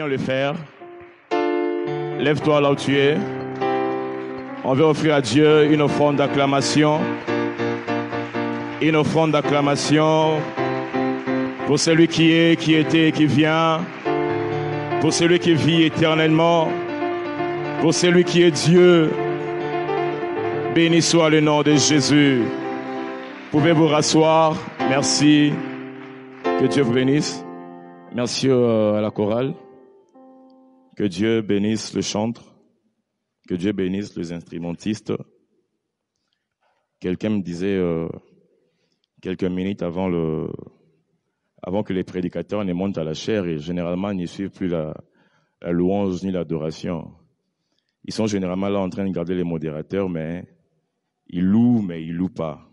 le faire. Lève-toi là où tu es. On veut offrir à Dieu une offrande d'acclamation. Une offrande d'acclamation pour celui qui est, qui était, qui vient. Pour celui qui vit éternellement. Pour celui qui est Dieu. Béni soit le nom de Jésus. Pouvez-vous rasseoir. Merci. Que Dieu vous bénisse. Merci à la chorale. Que Dieu bénisse le chantre. Que Dieu bénisse les instrumentistes. Quelqu'un me disait quelques minutes avant que les prédicateurs ne montent à la chaire, et généralement ils ne suivent plus la louange ni l'adoration. Ils sont généralement là en train de garder les modérateurs, mais ils louent pas.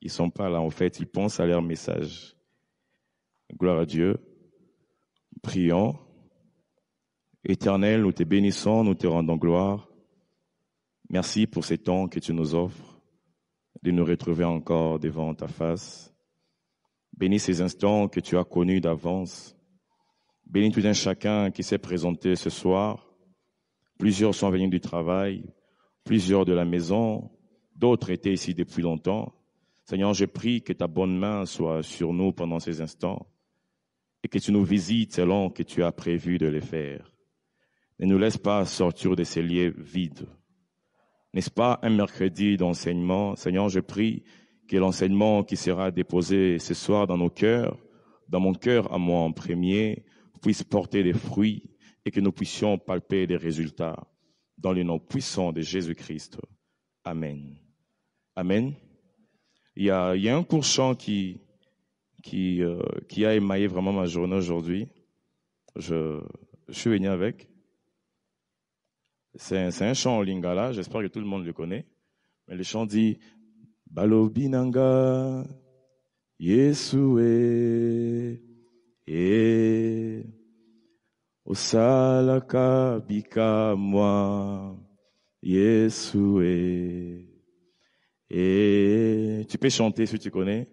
Ils sont pas là en fait, ils pensent à leur message. Gloire à Dieu. Prions. Éternel, nous te bénissons, nous te rendons gloire. Merci pour ces temps que tu nous offres, de nous retrouver encore devant ta face. Bénis ces instants que tu as connus d'avance. Bénis tout un chacun qui s'est présenté ce soir. Plusieurs sont venus du travail, plusieurs de la maison, d'autres étaient ici depuis longtemps. Seigneur, je prie que ta bonne main soit sur nous pendant ces instants et que tu nous visites selon que tu as prévu de les faire. Ne nous laisse pas sortir de ces lieux vides. N'est-ce pas un mercredi d'enseignement? Seigneur, je prie que l'enseignement qui sera déposé ce soir dans nos cœurs, dans mon cœur à moi en premier, puisse porter des fruits et que nous puissions palper des résultats dans le nom puissant de Jésus-Christ. Amen. Amen. Il y a un court chant qui a émaillé vraiment ma journée aujourd'hui. Je suis venu avec. C'est un chant en lingala, j'espère que tout le monde le connaît. Mais le chant dit Balobinanga, Yesue, Osalaka bika moi, Yesue. Et tu peux chanter si tu connais.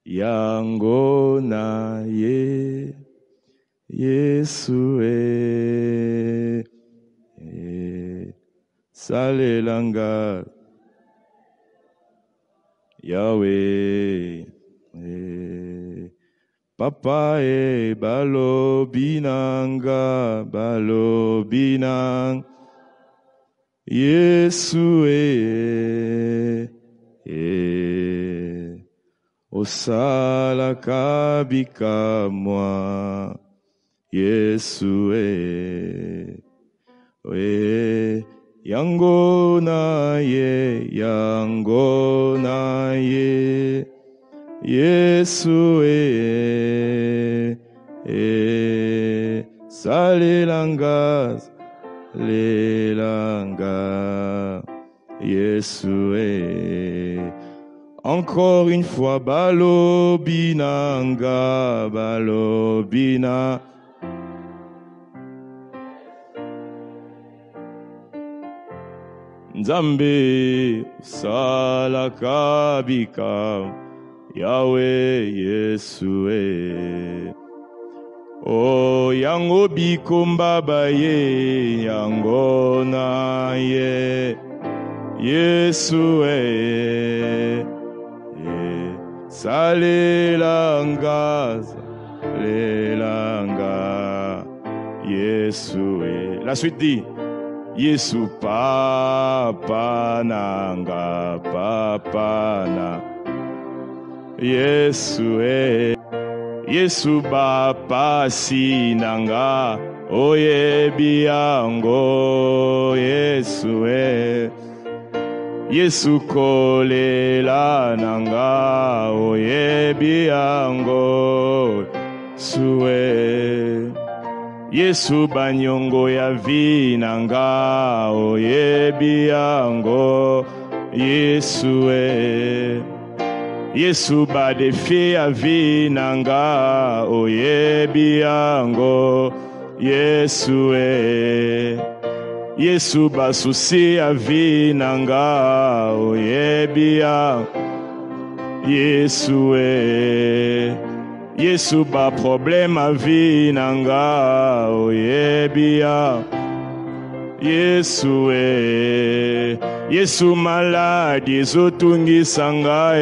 Yango na ye, Yesue. Salelanga Yahweh Papa balobinanga balobinang Yesue Osala kabika moi Yesue Yango na ye, Yesue, salelanga, lelanga, Yesue. Encore une fois, balobinanga, balobina. Nzambe salaka bika Yahweh Yesue O yango bikomba baye yango na ye Yesue salelanga lelanga Yesue. La suite dit Yesu papa nanga papa na Yesu Yesu bapa sinanga oye biango Yesu Yesu kolela nanga oye biango suwe Yesu banyongo ya vinanga oyebi yango Yesue Yesu badefi ya vinanga oyebi yango Yesue Yesu basusi ya vinanga oyebi yango Yesue Yesu ba problème a vie nanga oyebia. Yesu Yesu maladi zotungi sanga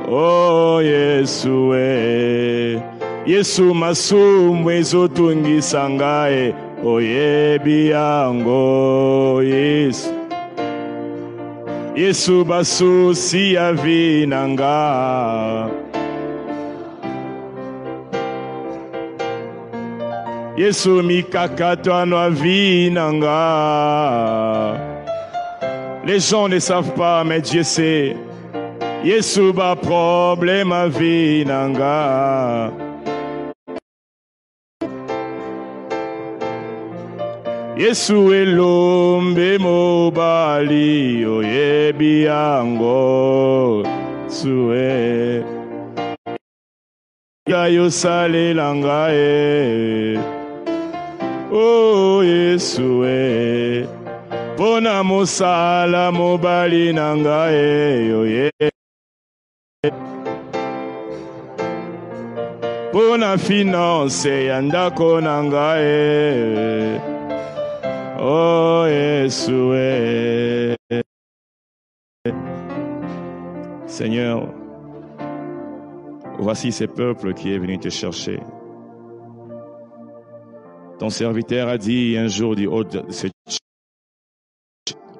oh Yesu Yesu masumu ezotungi sanga oyebia ngo Yesu. Yesu basusi ya vinanga. Yesu mikakato anwa vinanga. Les gens ne savent pas, mais Dieu sait. Yesu ba problème a vinanga. Yesu elombe mobali oyebi yango suwe ya yosalela ngai o Yesu pona mosala mobali na ngai oye pona finance ya ndako na ngai. Oh Jésus, Seigneur, voici ce peuple qui est venu te chercher. Ton serviteur a dit un jour du haut de ce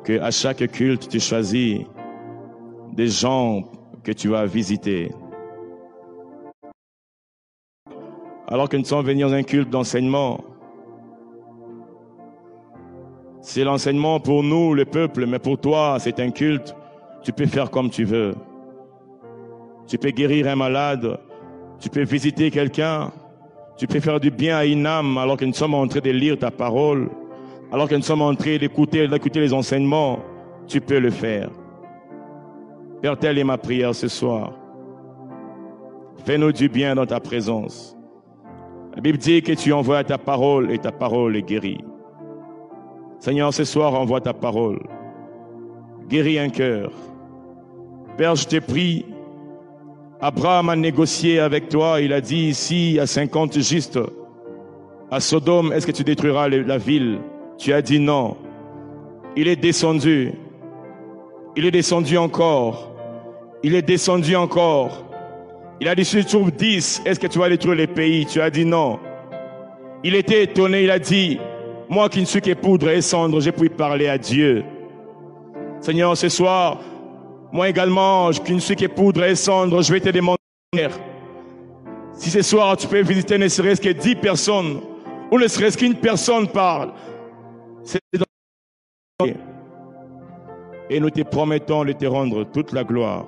que à chaque culte tu choisis des gens que tu vas visiter. Alors que nous sommes venus dans un culte d'enseignement, c'est l'enseignement pour nous, le peuple, mais pour toi, c'est un culte. Tu peux faire comme tu veux. Tu peux guérir un malade. Tu peux visiter quelqu'un. Tu peux faire du bien à une âme alors que nous sommes en train de lire ta parole. Alors que nous sommes en train d'écouter les enseignements. Tu peux le faire. Père, telle est ma prière ce soir. Fais-nous du bien dans ta présence. La Bible dit que tu envoies ta parole et ta parole est guérie. Seigneur, ce soir, envoie ta parole. Guéris un cœur. Père, je te prie. Abraham a négocié avec toi. Il a dit ici, à 50 justes, à Sodome, est-ce que tu détruiras la ville? Tu as dit non. Il est descendu. Il est descendu encore. Il est descendu encore. Il a dit, si tu trouves 10, est-ce que tu vas détruire les pays? Tu as dit non. Il était étonné. Il a dit, moi qui ne suis que poudre et cendre, j'ai pu parler à Dieu. Seigneur, ce soir, moi également, qui ne suis que poudre et cendre, je vais te demander, si ce soir tu peux visiter ne serait-ce que 10 personnes, ou ne serait-ce qu'une personne parle, et nous te promettons de te rendre toute la gloire,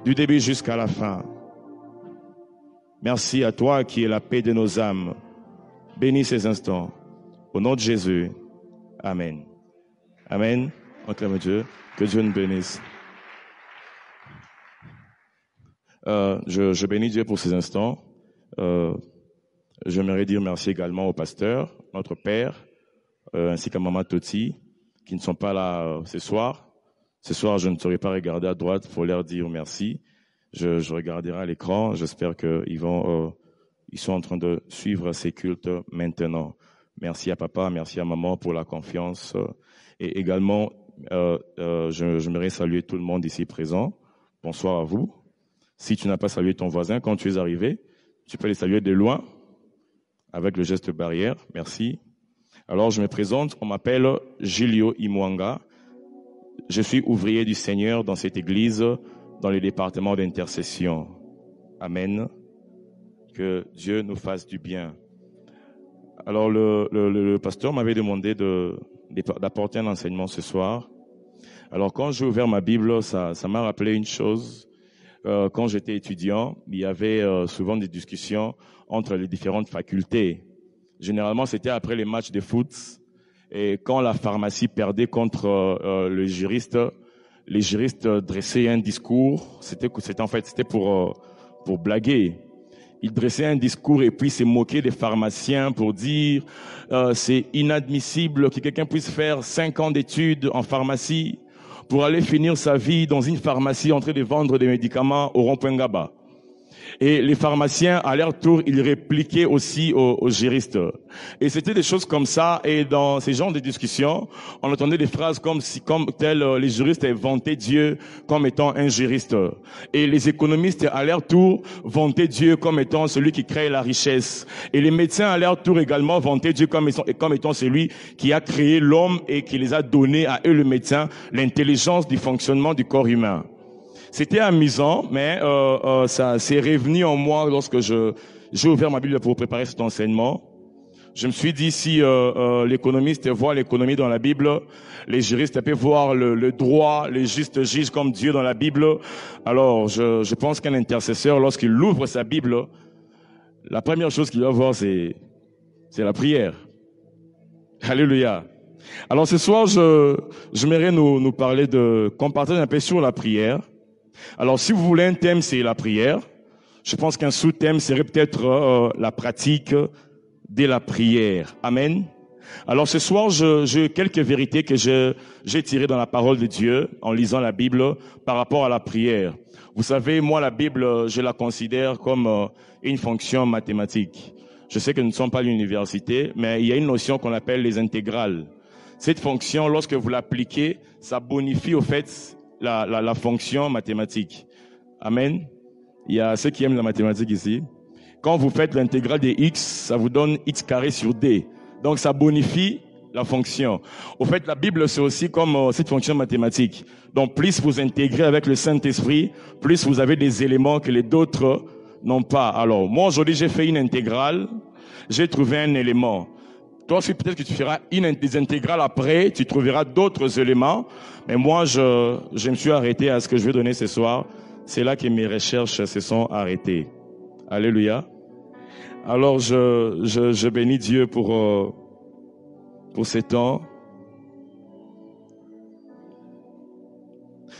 du début jusqu'à la fin. Merci à toi qui es la paix de nos âmes. Bénis ces instants. Au nom de Jésus, Amen. Amen. Acclame Dieu. Que Dieu nous bénisse. Je bénis Dieu pour ces instants. J'aimerais dire merci également au pasteur, notre père, ainsi qu'à Maman Toti, qui ne sont pas là ce soir. Ce soir, je ne saurais pas regarder à droite pour leur dire merci. Je regarderai à l'écran. J'espère qu'ils ils sont en train de suivre ces cultes maintenant. Merci à papa, merci à maman pour la confiance. Et également, j'aimerais saluer tout le monde ici présent. Bonsoir à vous. Si tu n'as pas salué ton voisin quand tu es arrivé, tu peux les saluer de loin avec le geste barrière. Merci. Alors, je me présente. On m'appelle Julio Imwanga. Je suis ouvrier du Seigneur dans cette église, dans le département d'intercession. Amen. Que Dieu nous fasse du bien. Alors, le pasteur m'avait demandé d'apporter un enseignement ce soir. Alors, quand j'ai ouvert ma Bible, ça m'a rappelé une chose. Quand j'étais étudiant, il y avait souvent des discussions entre les différentes facultés. Généralement, c'était après les matchs de foot. Et quand la pharmacie perdait contre les juristes dressaient un discours. C'était pour blaguer. Ils dressaient un discours et puis se moquaient des pharmaciens pour dire c'est inadmissible que quelqu'un puisse faire 5 ans d'études en pharmacie pour aller finir sa vie dans une pharmacie en train de vendre des médicaments au rond-point Gaba. Et les pharmaciens, à leur tour, ils répliquaient aussi aux juristes. Et c'était des choses comme ça. Et dans ces genres de discussions, on entendait des phrases comme tel, les juristes vantaient Dieu comme étant un juriste. Et les économistes, à leur tour, vantaient Dieu comme étant celui qui crée la richesse. Et les médecins, à leur tour également, vantaient Dieu comme étant celui qui a créé l'homme et qui les a donné à eux, le médecin, l'intelligence du fonctionnement du corps humain. C'était amusant, mais ça s'est revenu en moi lorsque j'ai ouvert ma Bible pour préparer cet enseignement. Je me suis dit, si l'économiste voit l'économie dans la Bible, les juristes peuvent voir le droit, les justes juges comme Dieu dans la Bible. Alors, je pense qu'un intercesseur, lorsqu'il ouvre sa Bible, la première chose qu'il va voir, c'est la prière. Alléluia. Alors, ce soir, j'aimerais nous parler qu'on partage un peu sur la prière. Alors, si vous voulez un thème, c'est la prière. Je pense qu'un sous-thème serait peut-être la pratique de la prière. Amen. Alors, ce soir, j'ai quelques vérités que j'ai tirées dans la parole de Dieu en lisant la Bible par rapport à la prière. Vous savez, moi, la Bible, je la considère comme une fonction mathématique. Je sais que nous ne sommes pas à l'université, mais il y a une notion qu'on appelle les intégrales. Cette fonction, lorsque vous l'appliquez, ça bonifie au fait la fonction mathématique. Amen. Il y a ceux qui aiment la mathématique ici. Quand vous faites l'intégrale de x, ça vous donne x carré sur d. Donc ça bonifie la fonction. Au fait, la Bible, c'est aussi comme cette fonction mathématique. Donc plus vous intégrez avec le Saint-Esprit, plus vous avez des éléments que les autres n'ont pas. Alors, moi aujourd'hui, j'ai fait une intégrale, j'ai trouvé un élément. Toi aussi, peut-être que tu feras des intégrales après, tu trouveras d'autres éléments. Mais moi, je me suis arrêté à ce que je vais donner ce soir. C'est là que mes recherches se sont arrêtées. Alléluia. Alors, je bénis Dieu pour ce temps.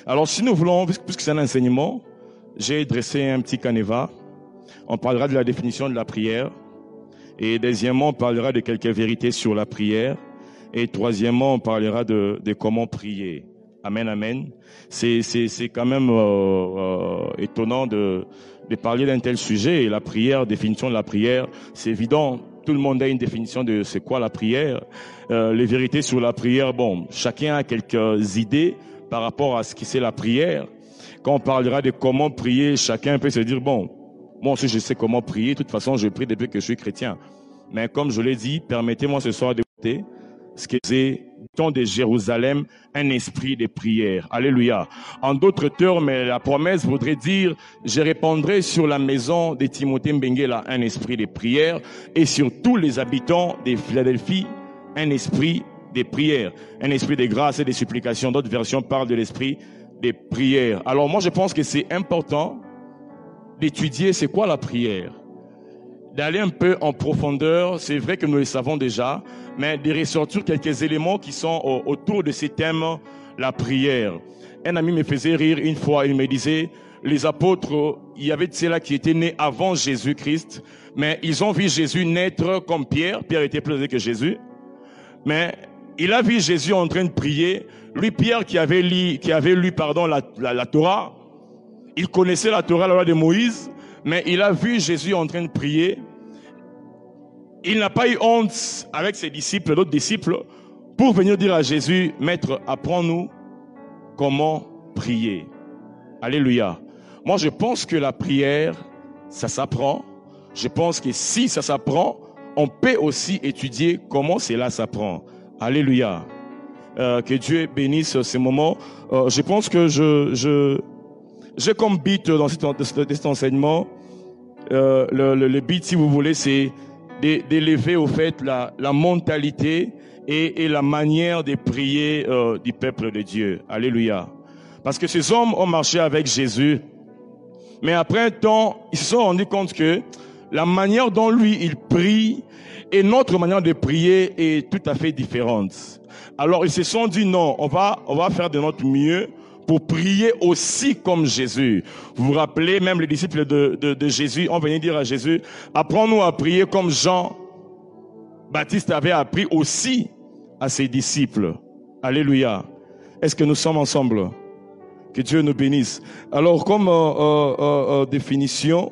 Alors, si nous voulons, puisque c'est un enseignement, j'ai dressé un petit canevas. On parlera de la définition de la prière. Et deuxièmement, on parlera de quelques vérités sur la prière. Et troisièmement, on parlera de comment prier. Amen, amen. C'est quand même étonnant de parler d'un tel sujet. Et la prière, définition de la prière, c'est évident. Tout le monde a une définition de c'est quoi la prière. Les vérités sur la prière, bon, chacun a quelques idées par rapport à ce qui c'est la prière. Quand on parlera de comment prier, chacun peut se dire, bon, moi aussi je sais comment prier, de toute façon je prie depuis que je suis chrétien. Mais comme je l'ai dit, permettez-moi ce soir d'écouter ce que c'est temps de Jérusalem, un esprit de prière. Alléluia. En d'autres termes, la promesse voudrait dire, je répandrai sur la maison de Timothée Mbengela un esprit de prière et sur tous les habitants de Philadelphie, un esprit de prière, un esprit de grâce et de supplication. D'autres versions parlent de l'esprit de prière. Alors moi je pense que c'est important d'étudier c'est quoi la prière, d'aller un peu en profondeur. C'est vrai que nous le savons déjà, mais de ressortir quelques éléments qui sont autour de ces thèmes, la prière. Un ami me faisait rire une fois, il me disait, les apôtres, il y avait de ceux-là qui étaient nés avant Jésus-Christ, mais ils ont vu Jésus naître comme Pierre. Pierre était plus âgé que Jésus, mais il a vu Jésus en train de prier. Lui, Pierre, qui avait lu la Torah, il connaissait la Torah, la loi de Moïse, mais il a vu Jésus en train de prier. Il n'a pas eu honte avec ses disciples, d'autres disciples, pour venir dire à Jésus, Maître, apprends-nous comment prier. Alléluia. Moi, je pense que la prière, ça s'apprend. Je pense que si ça s'apprend, on peut aussi étudier comment cela s'apprend. Alléluia. Que Dieu bénisse ces moments. Je pense que j'ai comme but dans cet enseignement, le but, si vous voulez, c'est d'élever au fait la mentalité et la manière de prier du peuple de Dieu. Alléluia. Parce que ces hommes ont marché avec Jésus, mais après un temps, ils se sont rendus compte que la manière dont lui, il prie et notre manière de prier est tout à fait différente. Alors, ils se sont dit non, on va faire de notre mieux pour prier aussi comme Jésus. Vous vous rappelez, même les disciples de Jésus ont venu dire à Jésus, apprends-nous à prier comme Jean-Baptiste avait appris aussi à ses disciples. Alléluia. Est-ce que nous sommes ensemble? Que Dieu nous bénisse. Alors, comme définition,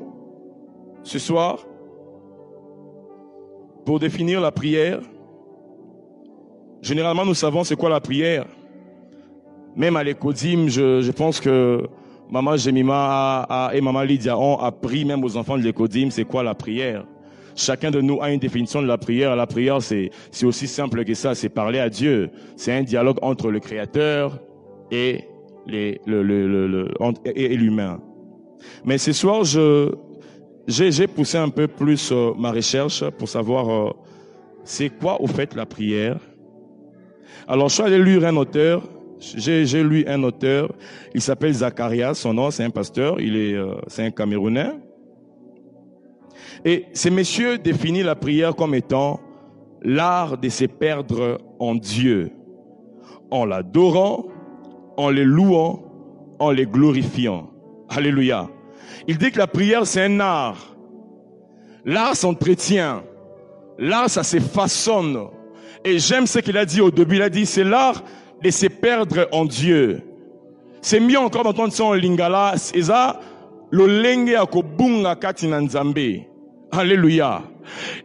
ce soir, pour définir la prière. Généralement, nous savons c'est quoi la prière. Même à l'écodime, je pense que Maman Jemima et Maman Lydia ont appris même aux enfants de l'écodime c'est quoi la prière. Chacun de nous a une définition de la prière. La prière, c'est aussi simple que ça, c'est parler à Dieu. C'est un dialogue entre le Créateur et l'humain. Mais ce soir, j'ai poussé un peu plus ma recherche pour savoir c'est quoi au fait la prière. Alors je suis allé lire un auteur, j'ai lu un auteur, il s'appelle Zacharias, son nom c'est un pasteur, c'est un Camerounais. Et ce monsieur définit la prière comme étant l'art de se perdre en Dieu, en l'adorant, en le louant, en le glorifiant. Alléluia. Il dit que la prière, c'est un art. L'art s'entretient. L'art, ça se façonne. Et j'aime ce qu'il a dit au début. Il a dit, c'est l'art de se perdre en Dieu. C'est mieux encore d'entendre ça en lingala. C'est ça, le lenge akobunga kati na Nzambe. Alléluia.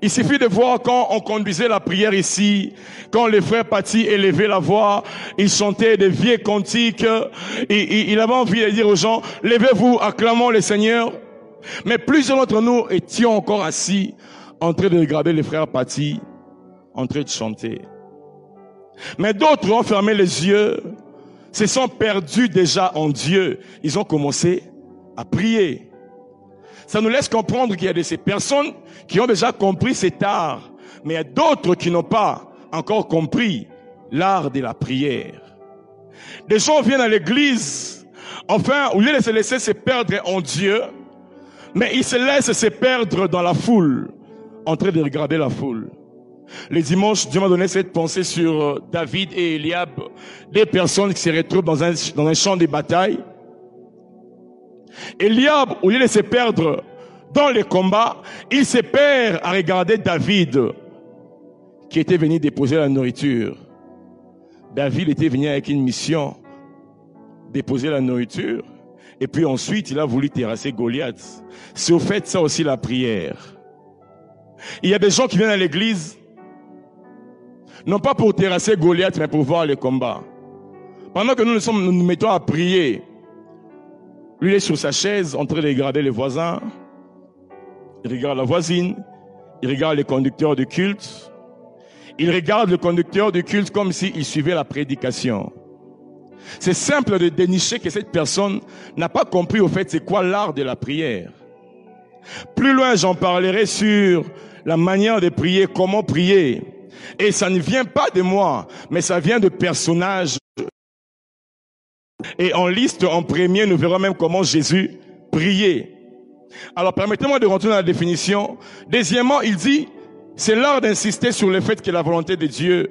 Il suffit de voir quand on conduisait la prière ici, quand les frères Pati élevaient la voix, ils chantaient des vieux cantiques, et il avait envie de dire aux gens, levez-vous, acclamons le Seigneur. Mais plusieurs d'entre nous étions encore assis, en train de regarder les frères Pati, en train de chanter. Mais d'autres ont fermé les yeux, se sont perdus déjà en Dieu. Ils ont commencé à prier. Ça nous laisse comprendre qu'il y a de ces personnes qui ont déjà compris cet art, mais il y a d'autres qui n'ont pas encore compris l'art de la prière. Des gens viennent à l'église, enfin, au lieu de se laisser se perdre en Dieu, mais ils se laissent se perdre dans la foule, en train de regarder la foule. Les dimanches, Dieu m'a donné cette pensée sur David et Eliab, des personnes qui se retrouvent dans un champ de bataille. Eliab, au lieu de se perdre dans les combats, il se perd à regarder David, qui était venu déposer la nourriture. David était venu avec une mission, déposer la nourriture, et puis ensuite il a voulu terrasser Goliath. C'est au fait ça aussi la prière. Il y a des gens qui viennent à l'église, non pas pour terrasser Goliath, mais pour voir les combats. Pendant que nous nous mettons à prier, lui, il est sur sa chaise, en train de regarder les voisins. Il regarde la voisine. Il regarde les conducteurs de culte. Il regarde le conducteur de culte comme s'il suivait la prédication. C'est simple de dénicher que cette personne n'a pas compris au fait c'est quoi l'art de la prière. Plus loin, j'en parlerai sur la manière de prier, comment prier. Et ça ne vient pas de moi, mais ça vient de personnages. Et en liste, en premier, nous verrons même comment Jésus priait. Alors, permettez-moi de rentrer dans la définition. Deuxièmement, il dit, c'est l'art d'insister sur le fait que la volonté de Dieu,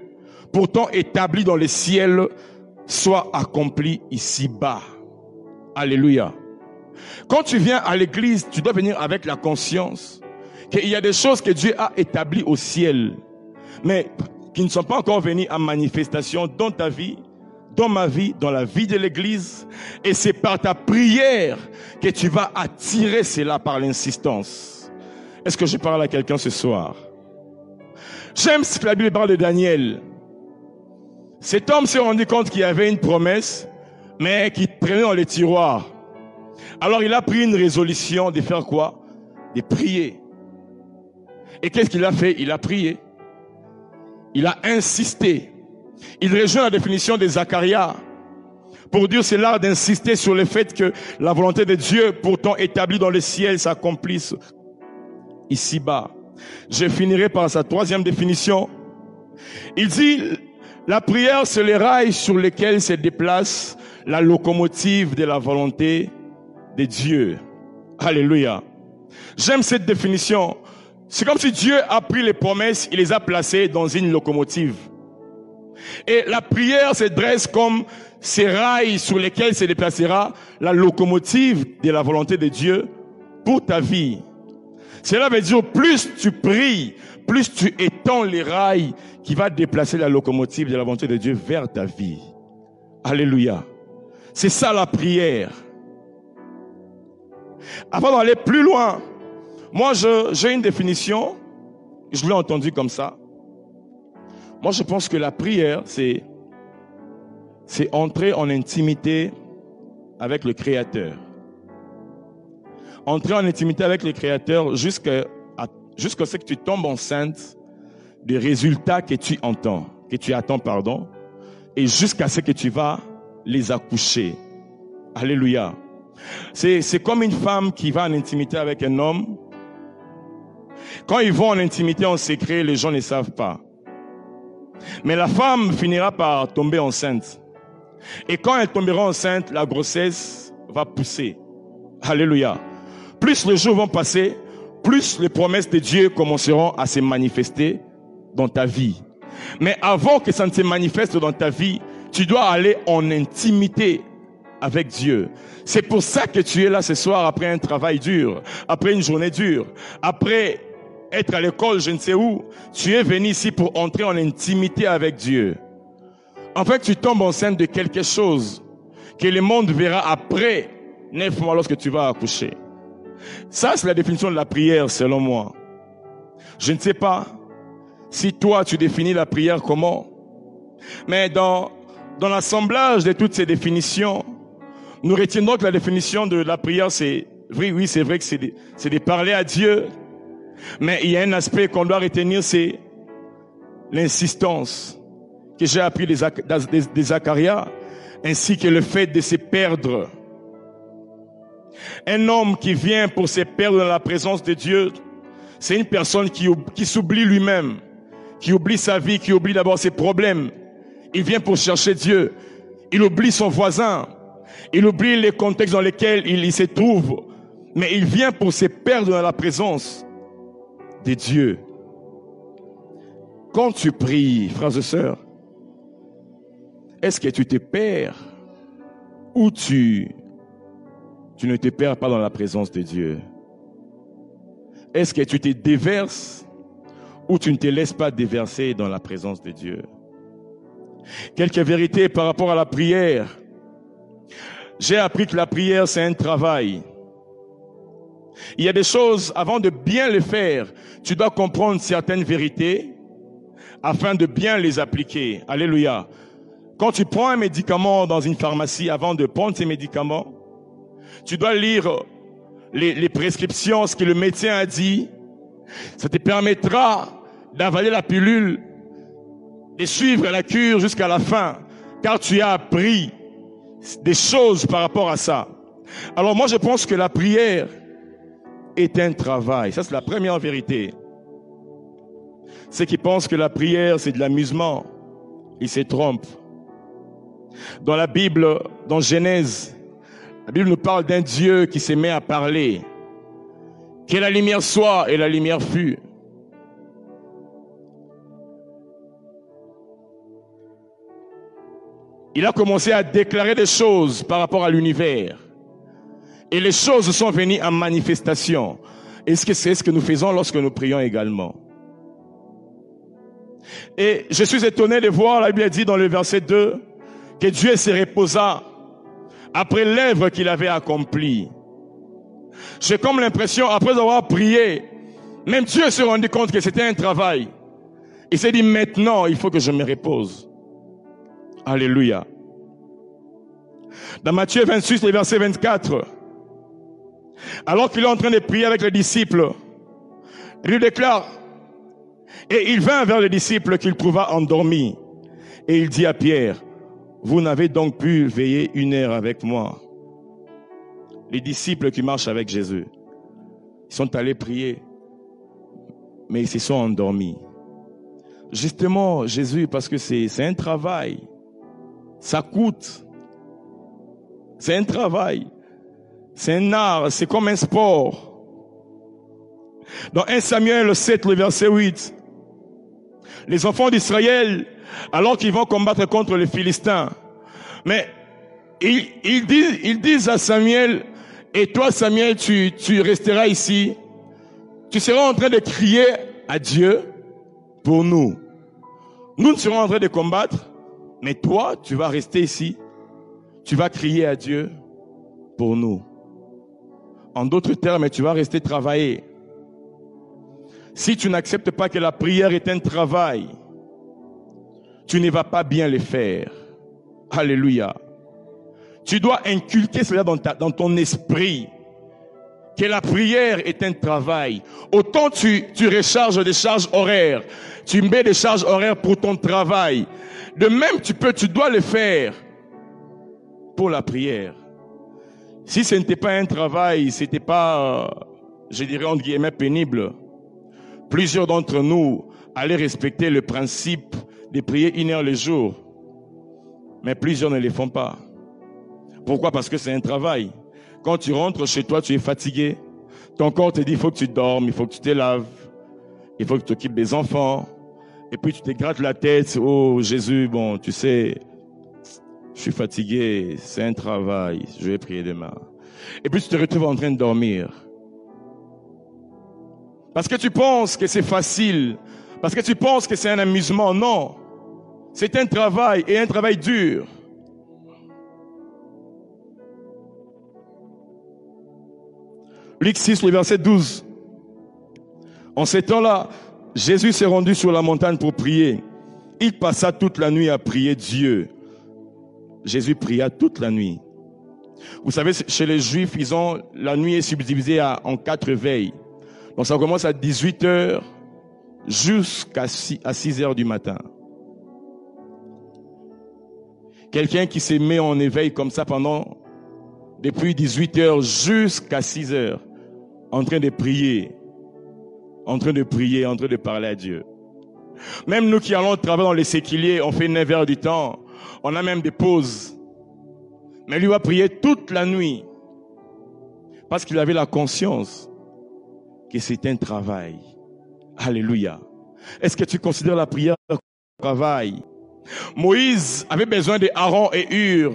pourtant établie dans les ciels, soit accomplie ici-bas. Alléluia. Quand tu viens à l'église, tu dois venir avec la conscience qu'il y a des choses que Dieu a établies au ciel, mais qui ne sont pas encore venues en manifestation dans ta vie, dans ma vie, dans la vie de l'église, et c'est par ta prière que tu vas attirer cela par l'insistance. Est-ce que je parle à quelqu'un ce soir? J'aime ce que la Bible parle de Daniel. Cet homme s'est rendu compte qu'il y avait une promesse, mais qui traînait dans les tiroirs. Alors il a pris une résolution de faire quoi? De prier. Et qu'est-ce qu'il a fait? Il a prié. Il a insisté. Il rejoint la définition de Zacharia pour dire c'est l'art d'insister sur le fait que la volonté de Dieu, pourtant établie dans le ciel, s'accomplisse ici-bas. Je finirai par sa troisième définition. Il dit la prière, c'est les rails sur lesquels se déplace la locomotive de la volonté de Dieu. Alléluia. J'aime cette définition. C'est comme si Dieu a pris les promesses, il les a placées dans une locomotive. Et la prière se dresse comme ces rails sur lesquels se déplacera la locomotive de la volonté de Dieu pour ta vie. Cela veut dire plus tu pries, plus tu étends les rails qui va déplacer la locomotive de la volonté de Dieu vers ta vie. Alléluia. C'est ça la prière. Avant d'aller plus loin, Moi, j'ai une définition, je l'ai entendu comme ça. Moi, je pense que la prière, c'est entrer en intimité avec le Créateur. Entrer en intimité avec le Créateur jusqu'à ce que tu tombes enceinte des résultats que tu attends, et jusqu'à ce que tu vas les accoucher. Alléluia. C'est comme une femme qui va en intimité avec un homme. Quand ils vont en intimité en secret, les gens ne savent pas. Mais la femme finira par tomber enceinte. Et quand elle tombera enceinte, la grossesse va pousser. Alléluia. Plus les jours vont passer, plus les promesses de Dieu commenceront à se manifester dans ta vie. Mais avant que ça ne se manifeste dans ta vie, tu dois aller en intimité avec Dieu. C'est pour ça que tu es là ce soir après un travail dur, après une journée dure, après être à l'école, je ne sais où. Tu es venu ici pour entrer en intimité avec Dieu. En fait, tu tombes enceinte de quelque chose que le monde verra après 9 mois lorsque tu vas accoucher. Ça, c'est la définition de la prière, selon moi. Je ne sais pas si toi, tu définis la prière comment. Mais dans l'assemblage de toutes ces définitions, nous retiendrons que la définition de la prière, c'est vrai que c'est de parler à Dieu. Mais il y a un aspect qu'on doit retenir, c'est l'insistance que j'ai appris des Zacharia, ainsi que le fait de se perdre. Un homme qui vient pour se perdre dans la présence de Dieu, c'est une personne qui s'oublie lui-même, qui oublie sa vie, qui oublie d'abord ses problèmes. Il vient pour chercher Dieu. Il oublie son voisin. Il oublie les contextes dans lesquels il se trouve. Mais il vient pour se perdre dans la présence de Dieu. Quand tu pries, frères et sœurs, est-ce que tu te perds ou tu ne te perds pas dans la présence de Dieu? Est-ce que tu te déverses ou tu ne te laisses pas déverser dans la présence de Dieu? Quelques vérités par rapport à la prière. J'ai appris que la prière, c'est un travail. Il y a des choses, avant de bien les faire, tu dois comprendre certaines vérités afin de bien les appliquer. Alléluia. Quand tu prends un médicament dans une pharmacie, avant de prendre ces médicaments, tu dois lire les prescriptions, ce que le médecin a dit. Ça te permettra d'avaler la pilule, de suivre la cure jusqu'à la fin, car tu as appris des choses par rapport à ça. Alors moi, je pense que la prière est un travail. Ça, c'est la première vérité. Ceux qui pensent que la prière, c'est de l'amusement, ils se trompent. Dans la Bible, dans Genèse, la Bible nous parle d'un Dieu qui se met à parler. Que la lumière soit, et la lumière fut. Il a commencé à déclarer des choses par rapport à l'univers. Et les choses sont venues en manifestation. Est-ce que c'est ce que nous faisons lorsque nous prions également? Et je suis étonné de voir, la Bible dit dans le verset 2, que Dieu se reposa après l'œuvre qu'il avait accomplie. J'ai comme l'impression, après avoir prié, même Dieu s'est rendu compte que c'était un travail. Il s'est dit, maintenant, il faut que je me repose. Alléluia. Dans Matthieu 26, le verset 24, alors qu'il est en train de prier avec les disciples, il lui déclare, et il vint vers les disciples qu'il trouva endormis. Et il dit à Pierre, vous n'avez donc pu veiller 1 heure avec moi. Les disciples qui marchent avec Jésus, ils sont allés prier, mais ils se sont endormis. Justement, Jésus, parce que c'est un travail, ça coûte. C'est un travail, c'est un art, c'est comme un sport. Dans 1 Samuel 7, le verset 8, les enfants d'Israël, alors qu'ils vont combattre contre les Philistins, mais ils disent à Samuel, et toi Samuel, tu resteras ici, tu seras en train de crier à Dieu pour nous. Nous ne serons en train de combattre, mais toi, tu vas rester ici, tu vas crier à Dieu pour nous. En d'autres termes, tu vas rester travailler. Si tu n'acceptes pas que la prière est un travail, tu ne vas pas bien le faire. Alléluia. Tu dois inculquer cela dans ton esprit, que la prière est un travail. Autant tu recharges des charges horaires, tu mets des charges horaires pour ton travail. De même, tu dois le faire pour la prière. Si ce n'était pas un travail, ce n'était pas, je dirais entre guillemets, pénible, plusieurs d'entre nous allaient respecter le principe de prier 1 heure le jour. Mais plusieurs ne le font pas. Pourquoi? Parce que c'est un travail. Quand tu rentres chez toi, tu es fatigué. Ton corps te dit, il faut que tu dormes, il faut que tu te laves, il faut que tu t'occupes des enfants. Et puis tu te grattes la tête. Oh Jésus, bon, tu sais, je suis fatigué, c'est un travail, je vais prier demain. Et puis tu te retrouves en train de dormir. Parce que tu penses que c'est facile, parce que tu penses que c'est un amusement. Non, c'est un travail et un travail dur. Luc 6, le verset 12. En ces temps-là, Jésus s'est rendu sur la montagne pour prier. Il passa toute la nuit à prier Dieu. Jésus pria toute la nuit. Vous savez, chez les Juifs, la nuit est subdivisée en 4 veilles. Donc ça commence à 18h jusqu'à 6h du matin. Quelqu'un qui se met en éveil comme ça depuis 18h jusqu'à 6h, en train de prier, en train de parler à Dieu. Même nous qui allons travailler dans les séquiliers, on fait 9 heures du temps. On a même des pauses. Mais lui va prier toute la nuit. Parce qu'il avait la conscience que c'est un travail. Alléluia. Est-ce que tu considères la prière comme un travail? Moïse avait besoin de Aaron et Hur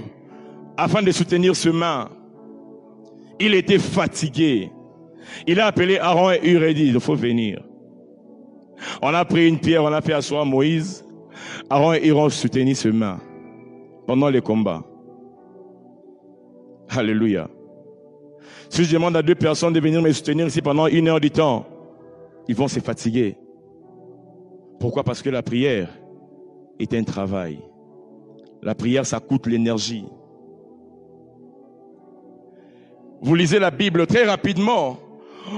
afin de soutenir ce main. Il était fatigué. Il a appelé Aaron et Hur et dit, il faut venir. On a pris une pierre, on a fait asseoir Moïse. Aaron et Hur ont soutenu ce main pendant les combats. Alléluia. Si je demande à 2 personnes de venir me soutenir ici pendant 1 heure du temps, ils vont se fatiguer. Pourquoi? Parce que la prière est un travail. La prière, ça coûte l'énergie. Vous lisez la Bible très rapidement.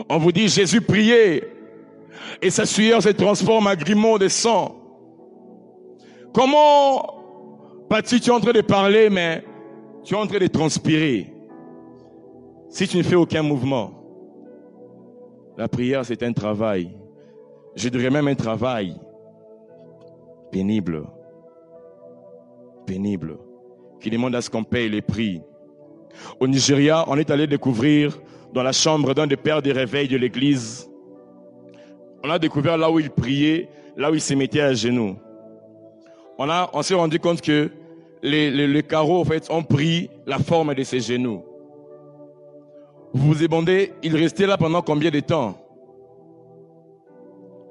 On vous dit Jésus priait et sa sueur se transforme en grumeaux de sang. Comment tu es en train de parler, mais tu es en train de transpirer si tu ne fais aucun mouvement? La prière, c'est un travail. Je dirais même un travail pénible. Pénible. Qui demande à ce qu'on paye les prix. Au Nigeria, on est allé découvrir dans la chambre d'un des pères des réveils de l'église. On a découvert là où il priait, là où il se mettait à genoux. On s'est rendu compte que les carreaux, en fait, ont pris la forme de ses genoux. Vous vous demandez, il restait là pendant combien de temps?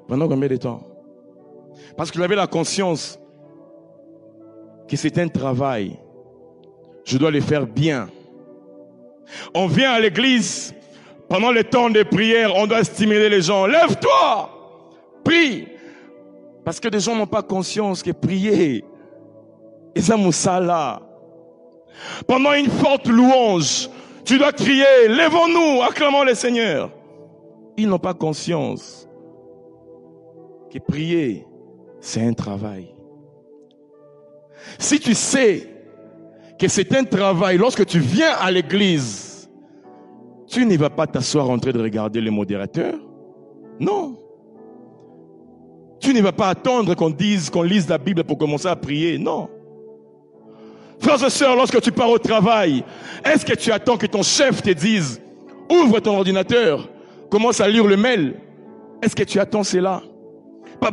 Pendant combien de temps? Parce qu'il avait la conscience que c'est un travail. Je dois le faire bien. On vient à l'église, pendant le temps de prière, on doit stimuler les gens. Lève-toi! Prie! Parce que les gens n'ont pas conscience que prier, et ça moussala. Pendant une forte louange, tu dois crier, lèvons-nous, acclamons le Seigneur. Ils n'ont pas conscience que prier, c'est un travail. Si tu sais que c'est un travail, lorsque tu viens à l'église, tu n'y vas pas t'asseoir en train de regarder les modérateurs. Non. Tu ne vas pas attendre qu'on lise la Bible pour commencer à prier. Non. Frères et sœurs, lorsque tu pars au travail, est-ce que tu attends que ton chef te dise « Ouvre ton ordinateur, commence à lire le mail ». Est-ce que tu attends cela?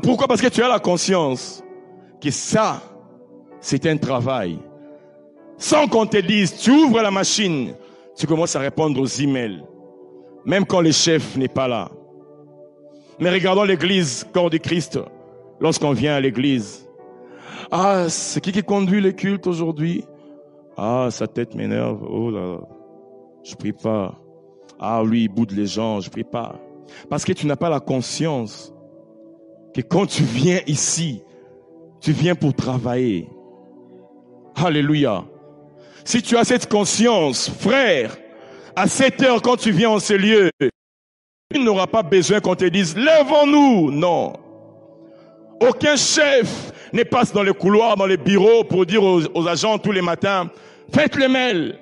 Pourquoi? Parce que tu as la conscience que ça, c'est un travail. Sans qu'on te dise, tu ouvres la machine, tu commences à répondre aux emails, même quand le chef n'est pas là. Mais regardons l'église, corps du Christ, lorsqu'on vient à l'église. Ah, c'est qui conduit le culte aujourd'hui? Ah, sa tête m'énerve. Oh là là, je prie pas. Ah, lui, il boude les gens, je prie pas. Parce que tu n'as pas la conscience que quand tu viens ici, tu viens pour travailler. Alléluia. Si tu as cette conscience, frère, à 7 heures quand tu viens en ces lieux, tu n'auras pas besoin qu'on te dise « Lèvons-nous ». Non. Aucun chef ne passe dans les couloirs, dans les bureaux pour dire aux agents tous les matins « Faites le mail ».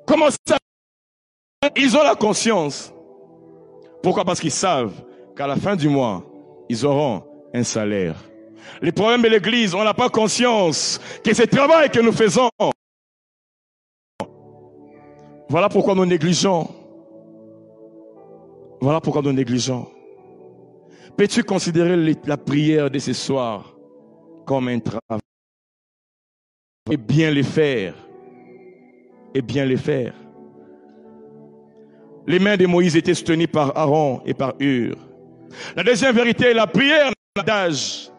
Comment ça? Ils ont la conscience. Pourquoi? Parce qu'ils savent qu'à la fin du mois, ils auront un salaire. Les problèmes de l'Église, on n'a pas conscience que ce travail que nous faisons, voilà pourquoi nous négligeons. Voilà pourquoi nous négligeons. Peux-tu considérer la prière de ce soir comme un travail? Et bien les faire. Et bien les faire. Les mains de Moïse étaient soutenues par Aaron et par Hur. La deuxième vérité, la prière n'a pas d'âge.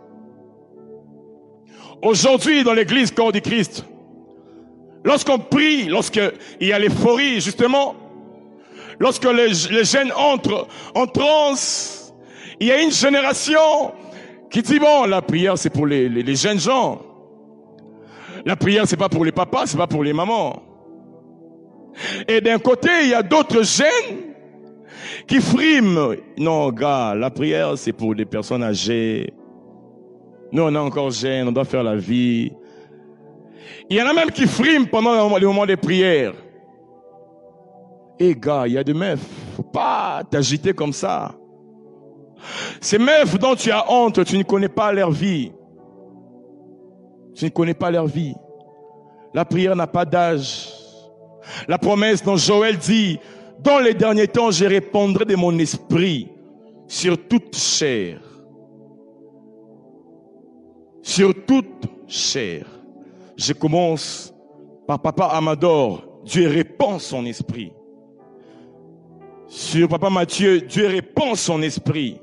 Aujourd'hui, dans l'église corps du Christ, lorsqu'on prie, lorsqu'il y a l'euphorie, justement, lorsque les jeunes entrent en transe, il y a une génération qui dit, bon, la prière c'est pour les jeunes gens. La prière c'est pas pour les papas, c'est pas pour les mamans. Et d'un côté, il y a d'autres jeunes qui friment. Non, gars, la prière, c'est pour des personnes âgées. Nous, on est encore jeunes, on doit faire la vie. Il y en a même qui friment pendant le moment des prières. Et gars, il y a des meufs. Faut pas t'agiter comme ça. Ces meufs dont tu as honte, tu ne connais pas leur vie. Tu ne connais pas leur vie. La prière n'a pas d'âge. La promesse dont Joël dit, dans les derniers temps, je répandrai de mon esprit sur toute chair. Sur toute chair. Je commence par Papa Amador. Dieu répand son esprit. Sur Papa Mathieu, Dieu répand son esprit.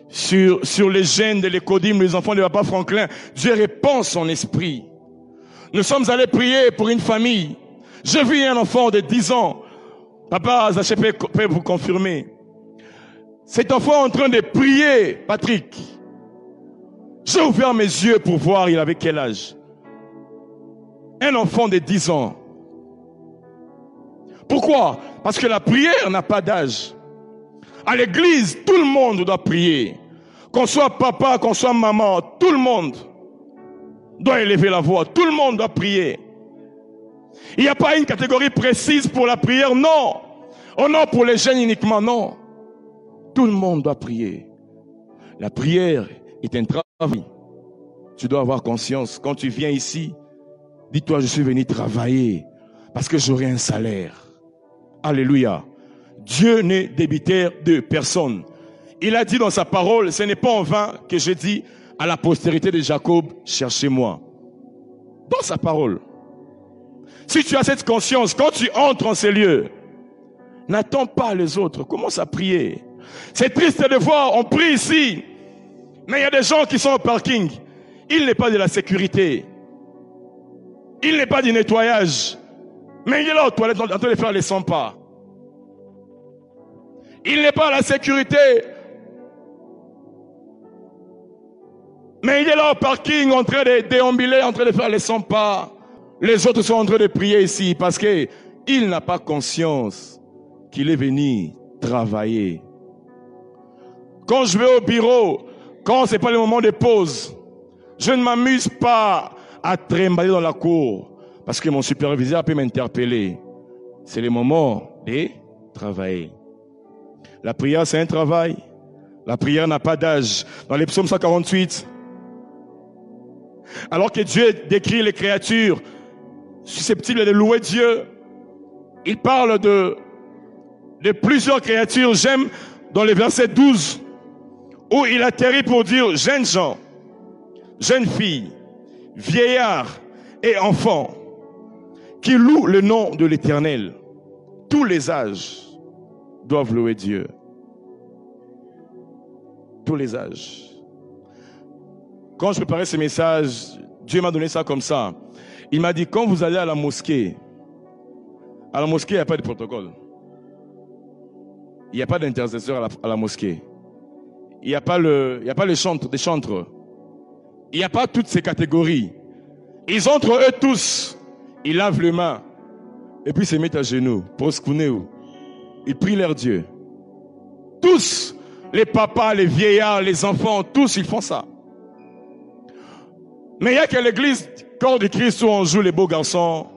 Sur les jeunes de l'Écodim, les enfants de Papa Franklin, Dieu répand son esprit. Nous sommes allés prier pour une famille. J'ai vu un enfant de 10 ans. Papa Zaché peut vous confirmer. Cet enfant est en train de prier, Patrick. J'ai ouvert mes yeux pour voir il avait quel âge. Un enfant de 10 ans. Pourquoi? Parce que la prière n'a pas d'âge. À l'église, tout le monde doit prier. Qu'on soit papa, qu'on soit maman, tout le monde doit élever la voix. Tout le monde doit prier. Il n'y a pas une catégorie précise pour la prière, non. Oh non, pour les jeunes uniquement, non. Tout le monde doit prier. La prière est un travail. Tu dois avoir conscience. Quand tu viens ici, dis-toi, je suis venu travailler parce que j'aurai un salaire. Alléluia. Dieu n'est débiteur de personne. Il a dit dans sa parole, ce n'est pas en vain que je dis à la postérité de Jacob, cherchez-moi. Dans sa parole. Si tu as cette conscience, quand tu entres en ces lieux, n'attends pas les autres, commence à prier. C'est triste de voir, on prie ici, mais il y a des gens qui sont au parking. Il n'est pas de la sécurité. Il n'est pas du nettoyage. Mais il est là aux toilettes en train de faire les 100 pas. Il n'est pas à la sécurité. Mais il est là au parking en train de déambuler, en train de faire les 100 pas. Les autres sont en train de prier ici parce qu'il n'a pas conscience qu'il est venu travailler. Quand je vais au bureau, quand c'est pas le moment de pause, je ne m'amuse pas à trimballer dans la cour parce que mon superviseur peut m'interpeller. C'est le moment de travailler. La prière, c'est un travail. La prière n'a pas d'âge. Dans les psaumes 148, alors que Dieu décrit les créatures susceptibles de louer Dieu, il parle de plusieurs créatures. J'aime dans le verset 12 où il atterrit pour dire jeunes gens, jeunes filles, vieillards et enfants qui louent le nom de l'Éternel. Tous les âges doivent louer Dieu. Tous les âges. Quand je préparais ce message, Dieu m'a donné ça comme ça. Il m'a dit, quand vous allez à la mosquée, il n'y a pas de protocole. Il n'y a pas d'intercesseur à la mosquée. Il n'y a pas les chantres, des chantres. Il n'y a pas toutes ces catégories. Ils entrent eux tous. Ils lavent les mains. Et puis se mettent à genoux. Proskuneu. Ils prient leur Dieu. Tous. Les papas, les vieillards, les enfants, tous, ils font ça. Mais il n'y a que l'église corps de Christ où on joue les beaux garçons.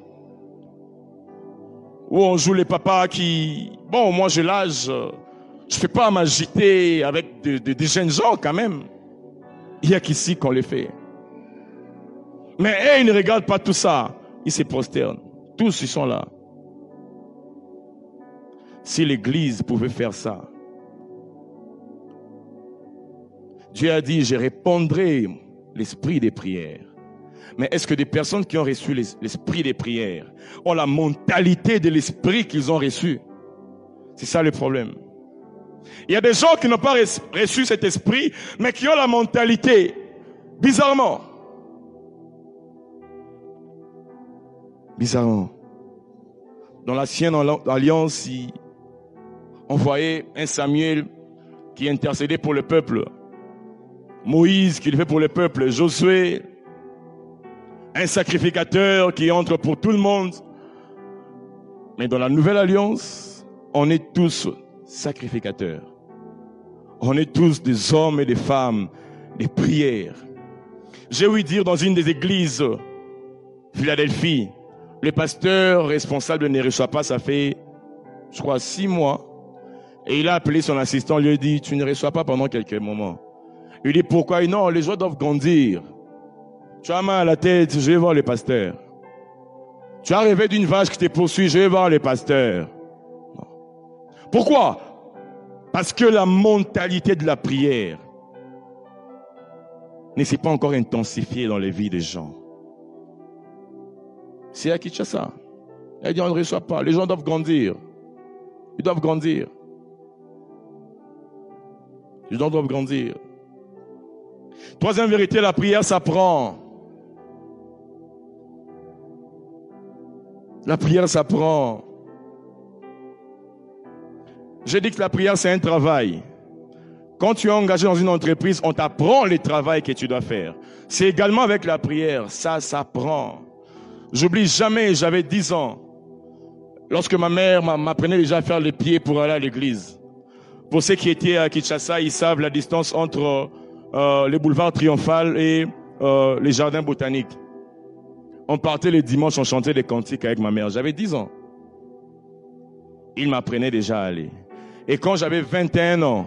Où on joue les papas qui... Bon, moi j'ai l'âge, je ne fais pas m'agiter avec des jeunes gens quand même. Il n'y a qu'ici qu'on les fait. Mais ils ne regardent pas tout ça. Ils se prosternent. Tous, ils sont là. Si l'église pouvait faire ça, Dieu a dit, je répondrai l'esprit des prières. Mais est-ce que des personnes qui ont reçu l'esprit des prières ont la mentalité de l'esprit qu'ils ont reçu? C'est ça le problème. Il y a des gens qui n'ont pas reçu cet esprit, mais qui ont la mentalité. Bizarrement. Bizarrement. Dans l'ancienne alliance, on voyait un Samuel qui intercédait pour le peuple. Moïse qui le fait pour le peuple. Josué, un sacrificateur qui entre pour tout le monde. Mais dans la nouvelle alliance, on est tous sacrificateurs. On est tous des hommes et des femmes, des prières. J'ai ouï dire dans une des églises, Philadelphie, le pasteur responsable ne reçoit pas, ça fait, je crois, 6 mois. Et il a appelé son assistant, lui a dit, tu ne reçois pas pendant quelques moments. Il dit, pourquoi? Non, les gens doivent grandir. Tu as mal à la tête, je vais voir le pasteur. Tu as rêvé d'une vache qui te poursuit, je vais voir le pasteur. Pourquoi? Parce que la mentalité de la prière ne s'est pas encore intensifiée dans les vies des gens. C'est à Kinshasa. Elle dit, on ne reçoit pas. Les gens doivent grandir. Ils doivent grandir. Les gens doivent grandir. Troisième vérité, la prière s'apprend. La prière s'apprend. J'ai dit que la prière, c'est un travail. Quand tu es engagé dans une entreprise, on t'apprend le travail que tu dois faire. C'est également avec la prière, ça s'apprend. J'oublie jamais, j'avais 10 ans. Lorsque ma mère m'apprenait déjà à faire les pieds pour aller à l'église. Pour ceux qui étaient à Kinshasa, ils savent la distance entre les boulevards Triomphal et les jardins botaniques. On partait les dimanches, on chantait des cantiques avec ma mère. J'avais 10 ans. Il m'apprenait déjà à aller. Et quand j'avais 21 ans,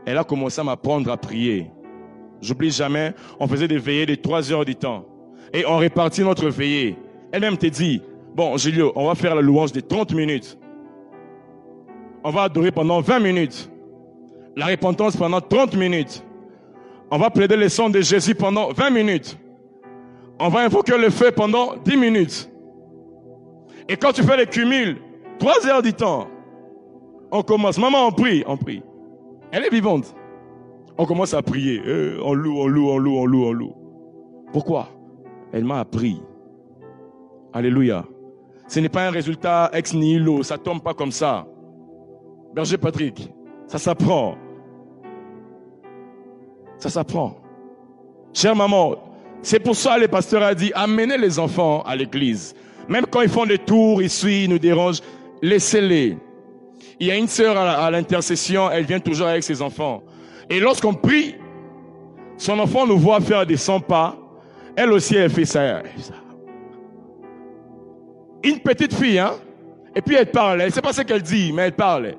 elle a commencé à m'apprendre à prier. J'oublie jamais, on faisait des veillées de 3 heures du temps. Et on répartit notre veillée. Elle-même te dit, bon, Julio, on va faire la louange de 30 minutes. On va adorer pendant 20 minutes. La repentance pendant 30 minutes. On va plaider le sang de Jésus pendant 20 minutes. On va invoquer le feu pendant 10 minutes. Et quand tu fais le cumul, 3 heures du temps, on commence. Maman, on prie, on prie. Elle est vivante. On commence à prier. On loue, on loue, on loue, on loue, on loue. Pourquoi? Elle m'a appris. Alléluia. Ce n'est pas un résultat ex nihilo. Ça tombe pas comme ça. Berger Patrick, ça s'apprend. Ça s'apprend. Chère maman, c'est pour ça que le pasteur a dit, amenez les enfants à l'église. Même quand ils font des tours, ils suivent, ils nous dérangent, laissez-les. Il y a une sœur à l'intercession, elle vient toujours avec ses enfants. Et lorsqu'on prie, son enfant nous voit faire des 100 pas. Elle aussi, elle fait ça. Une petite fille, hein. Et puis elle parle. Elle ne sait pas ce qu'elle dit, mais elle parle.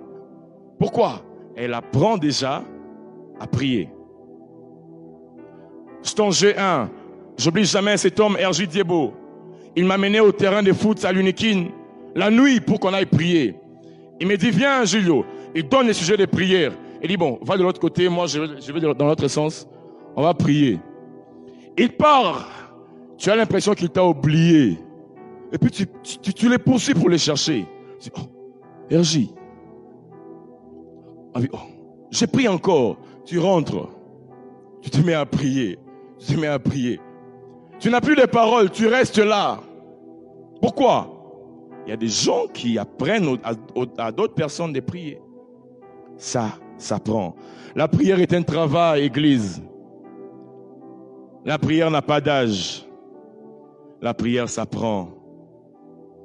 Pourquoi? Elle apprend déjà à prier. Stonge 1. J'oublie jamais cet homme, R.J. Diebo. Il m'a mené au terrain de foot à l'Unikin la nuit pour qu'on aille prier. Il me dit, viens, Julio. Il donne les sujets de prière. Il dit, bon, va de l'autre côté, moi je vais dans l'autre sens. On va prier. Il part. Tu as l'impression qu'il t'a oublié. Et puis tu les poursuis pour les chercher. Tu dis, oh, RJ. Oh, j'ai prié encore. Tu rentres. Tu te mets à prier. Tu te mets à prier. Tu n'as plus de paroles, tu restes là. Pourquoi? Il y a des gens qui apprennent à d'autres personnes de prier. ça s'apprend. La prière est un travail, Église. La prière n'a pas d'âge. La prière s'apprend.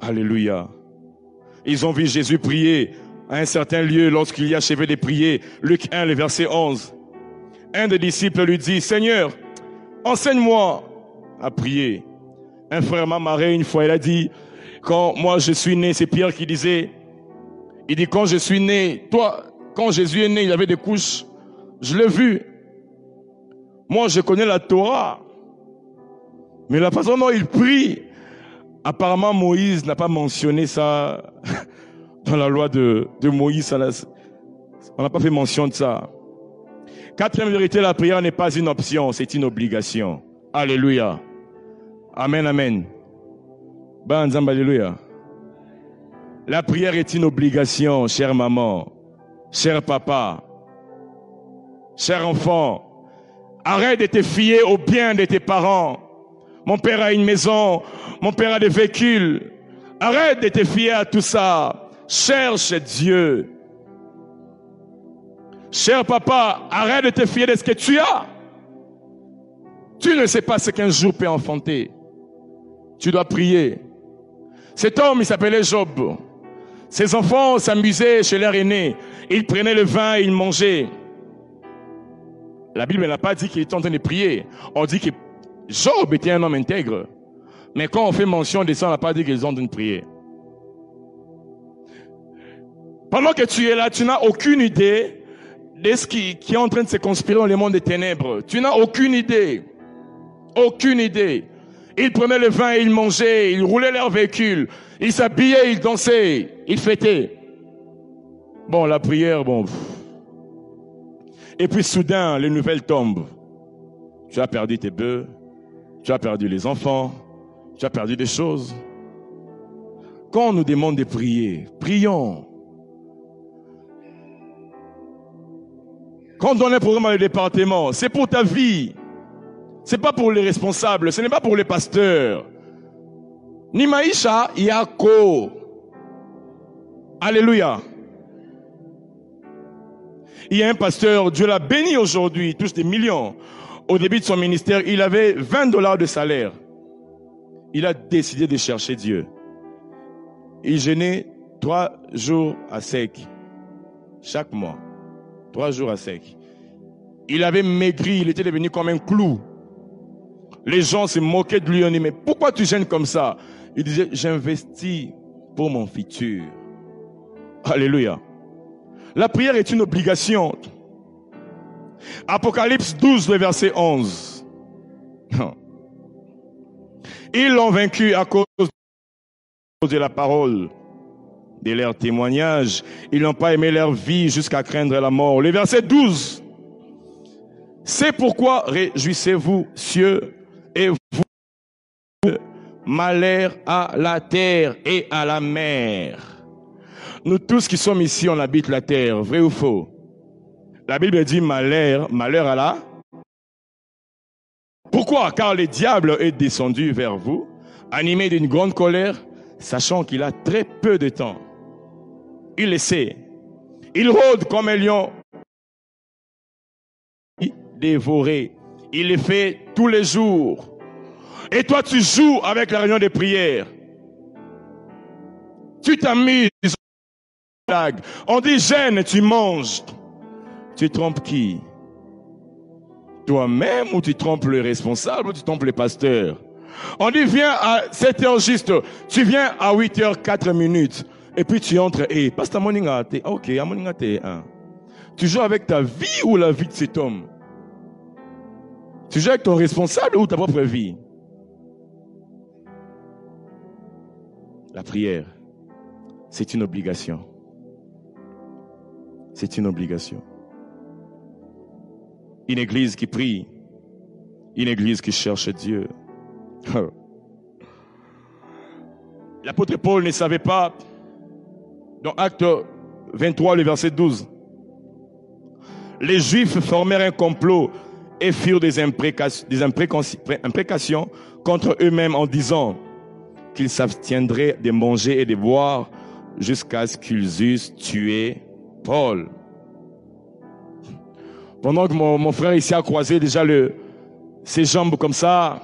Alléluia. Ils ont vu Jésus prier à un certain lieu lorsqu'il y achevé de prier. Luc 1, le verset 11. Un des disciples lui dit, Seigneur, enseigne-moi à prier. Un frère m'a marré une fois, il a dit, quand moi je suis né, c'est Pierre qui disait, il dit, quand je suis né, toi, quand Jésus est né, il avait des couches, je l'ai vu. Moi, je connais la Torah. Mais la façon dont il prie, apparemment Moïse n'a pas mentionné ça dans la loi de Moïse. On n'a pas fait mention de ça. Quatrième vérité, la prière n'est pas une option, c'est une obligation. Alléluia. Amen, amen. Banzamba, alléluia. La prière est une obligation, chère maman, cher papa, cher enfant. Arrête de te fier au bien de tes parents. Mon père a une maison, mon père a des véhicules. Arrête de te fier à tout ça. Cherche Dieu. Cher papa, arrête de te fier de ce que tu as. Tu ne sais pas ce qu'un jour peut enfanter. Tu dois prier. Cet homme, il s'appelait Job. Ses enfants s'amusaient chez leur aîné. Ils prenaient le vin et ils mangeaient. La Bible n'a pas dit qu'il était en train de prier. On dit que Job était un homme intègre. Mais quand on fait mention de ça, on n'a pas dit qu'ils ont en train de prier. Pendant que tu es là, tu n'as aucune idée de ce qui est en train de se conspirer dans le monde des ténèbres. Tu n'as aucune idée. Aucune idée. Ils prenaient le vin et ils mangeaient, ils roulaient leur véhicule, ils s'habillaient, ils dansaient, ils fêtaient. Bon, la prière, bon. Et puis soudain, les nouvelles tombent. Tu as perdu tes bœufs, tu as perdu les enfants, tu as perdu des choses. Quand on nous demande de prier, prions. Quand on donne un programme dans le département, c'est pour ta vie. C'est pas pour les responsables, ce n'est pas pour les pasteurs. Ni maisha yako. Alléluia. Il y a un pasteur, Dieu l'a béni aujourd'hui, il touche des millions. Au début de son ministère, il avait $20 de salaire. Il a décidé de chercher Dieu. Il jeûnait 3 jours à sec. Chaque mois. 3 jours à sec. Il avait maigri, il était devenu comme un clou. Les gens se moquaient de lui, on dit, mais pourquoi tu gênes comme ça? Il disait, j'investis pour mon futur. Alléluia. La prière est une obligation. Apocalypse 12, le verset 11. Ils l'ont vaincu à cause de la parole, de leur témoignage. Ils n'ont pas aimé leur vie jusqu'à craindre la mort. Le verset 12. C'est pourquoi réjouissez-vous, cieux, et vous, malheur à la terre et à la mer. Nous tous qui sommes ici, on habite la terre, vrai ou faux? La Bible dit malheur à la. Pourquoi? Car le diable est descendu vers vous, animé d'une grande colère, sachant qu'il a très peu de temps. Il le sait. Il rôde comme un lion dévoré. Il le fait tous les jours. Et toi, tu joues avec la réunion de prière. Tu t'amuses. On dit gêne, tu manges. Tu trompes qui? Toi-même ou tu trompes le responsable ou tu trompes le pasteur? On dit viens à 7h juste. Tu viens à 8h04. Et puis tu entres et pasteur Moningate. Ok, à Moningate. Tu joues avec ta vie ou la vie de cet homme? Tu joues avec ton responsable ou ta propre vie? La prière, c'est une obligation. C'est une obligation. Une église qui prie, une église qui cherche Dieu. L'apôtre Paul ne savait pas, dans Acte 23, le verset 12, les Juifs formèrent un complot et firent des imprécations contre eux-mêmes en disant qu'ils s'abstiendraient de manger et de boire jusqu'à ce qu'ils eussent tué Paul. Pendant que mon frère ici a croisé déjà ses jambes comme ça,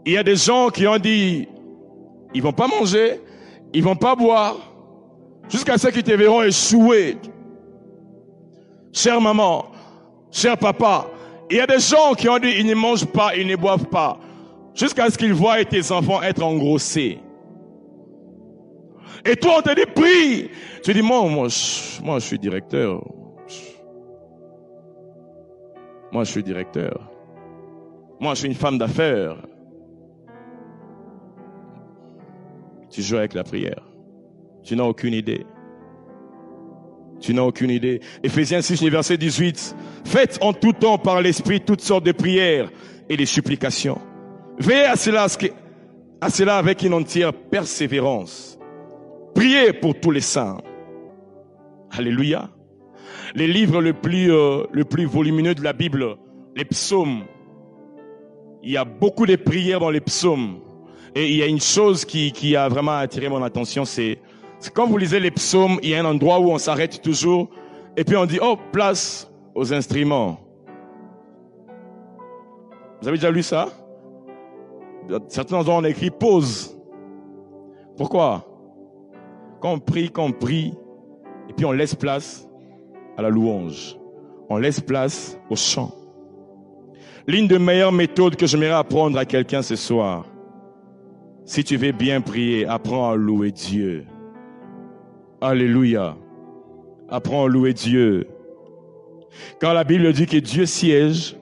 il y a des gens qui ont dit, ils vont pas manger, ils vont pas boire, jusqu'à ce qu'ils te verront échouer. Chère maman, cher papa, il y a des gens qui ont dit, ils ne mangent pas, ils ne boivent pas, jusqu'à ce qu'ils voient tes enfants être engrossés. Et toi, on te dit, prie. Tu dis, moi, je suis directeur. Moi, je suis directeur. Moi, je suis une femme d'affaires. Tu joues avec la prière. Tu n'as aucune idée. Tu n'as aucune idée. Éphésiens 6, verset 18. Faites en tout temps par l'Esprit toutes sortes de prières et de supplications. Veillez à cela avec une entière persévérance. Priez pour tous les saints. Alléluia. Les livres le plus volumineux de la Bible, les psaumes. Il y a beaucoup de prières dans les psaumes. Et il y a une chose qui a vraiment attiré mon attention, c'est quand vous lisez les psaumes, il y a un endroit où on s'arrête toujours et puis on dit, oh, place aux instruments. Vous avez déjà lu ça? Certains endroits on a écrit pause. Pourquoi? Quand on prie, et puis on laisse place à la louange. On laisse place au chant. L'une des meilleures méthodes que j'aimerais apprendre à quelqu'un ce soir, si tu veux bien prier, apprends à louer Dieu. Alléluia. Apprends à louer Dieu. Quand la Bible dit que Dieu siège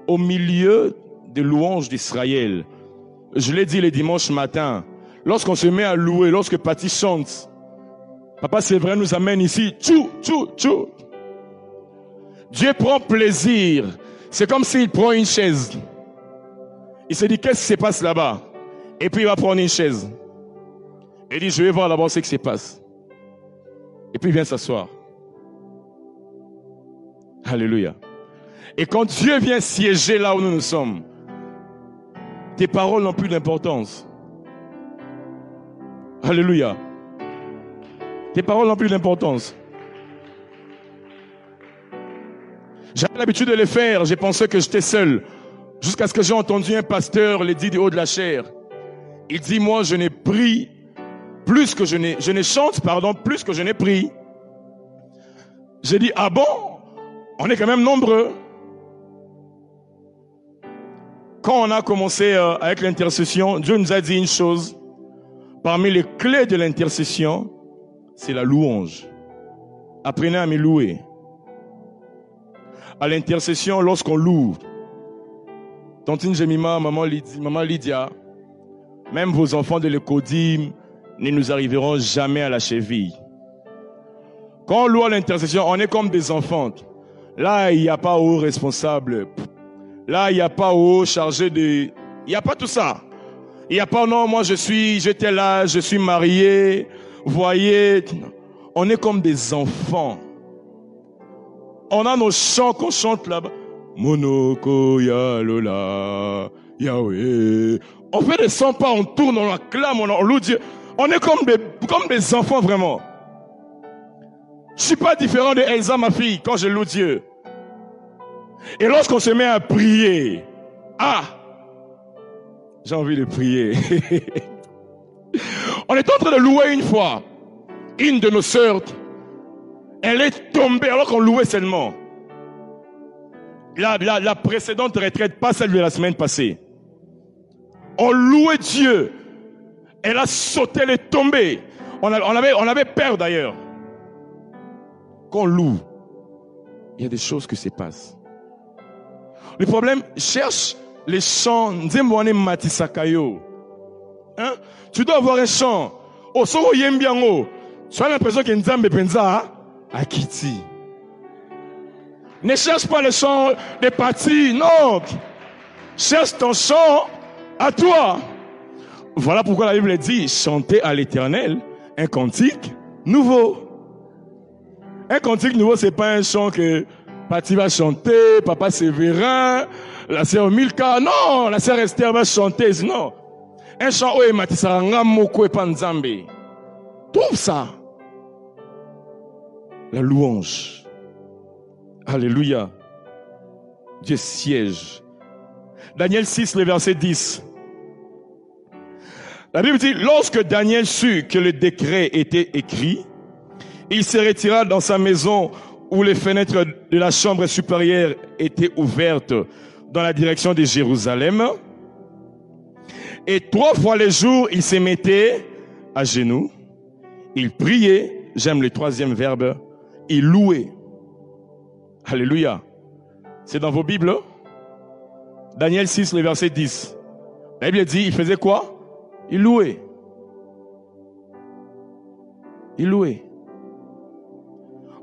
au milieu des louanges d'Israël, je l'ai dit le dimanche matin, lorsqu'on se met à louer, lorsque Patty chante, Papa Séverin nous amène ici, tchou, tchou, tchou. Dieu prend plaisir. C'est comme s'il prend une chaise. Il se dit, qu'est-ce qui se passe là-bas? Et puis il va prendre une chaise. Il dit, je vais voir d'abord ce qui se passe. Et puis il vient s'asseoir. Alléluia. Et quand Dieu vient siéger là où nous sommes, tes paroles n'ont plus d'importance. Alléluia. Tes paroles n'ont plus d'importance. J'avais l'habitude de les faire. J'ai pensé que j'étais seul. Jusqu'à ce que j'ai entendu un pasteur le dire du haut de la chair. Il dit, moi, je n'ai pris plus que je ne chante, plus que je n'ai pris. J'ai dit, ah bon? On est quand même nombreux. Quand on a commencé avec l'intercession, Dieu nous a dit une chose. Parmi les clés de l'intercession, c'est la louange. Apprenez à me louer. À l'intercession, lorsqu'on loue, Tantine Jemima, maman Lydia, même vos enfants de l'Écodim ne nous arriveront jamais à la cheville. Quand on loue à l'intercession, on est comme des enfants. Là, il n'y a pas haut responsable. Là, il n'y a pas haut chargé de... Il n'y a pas tout ça. Il n'y a pas, non, moi j'étais là, je suis marié. Voyez, on est comme des enfants. On a nos chants qu'on chante là-bas. Monoko ya lola, Yahweh. On fait des 100 pas, on tourne, on acclame, on loue Dieu. On est comme des enfants vraiment. Je suis pas différent de Elsa, ma fille, quand je loue Dieu. Et lorsqu'on se met à prier, j'ai envie de prier. On est en train de louer une fois. Une de nos sœurs, elle est tombée alors qu'on louait seulement. La précédente retraite, pas celle de la semaine passée. On louait Dieu. Elle a sauté, elle est tombée. On avait peur d'ailleurs. Quand on loue, il y a des choses qui se passent. Le problème, cherche les chants. Nzemboane Matisakayo. Hein? Tu dois avoir un chant. Oh, Soro Yembiango. Tu as l'impression qu'il y a Nzambe Penza à Kiti. Ne cherche pas le chant des parties. Non. Cherche ton chant à toi. Voilà pourquoi la Bible dit chantez à l'Éternel un cantique nouveau. Un cantique nouveau, c'est pas un chant que Pati va chanter, Papa Séverin, la sœur Milka. Non, la sœur Esther va chanter. Non. Un chant où Matisaranga Moko et Panzambe. Trouve ça. La louange. Alléluia. Dieu siège. Daniel 6, le verset 10. La Bible dit, lorsque Daniel sut que le décret était écrit, il se retira dans sa maison où les fenêtres de la chambre supérieure étaient ouvertes dans la direction de Jérusalem. Et 3 fois le jour, il se mettait à genoux. Il priait, j'aime le 3e verbe, il louait. Alléluia. C'est dans vos Bibles. Daniel 6, le verset 10. La Bible dit, il faisait quoi? Il louait. Il louait.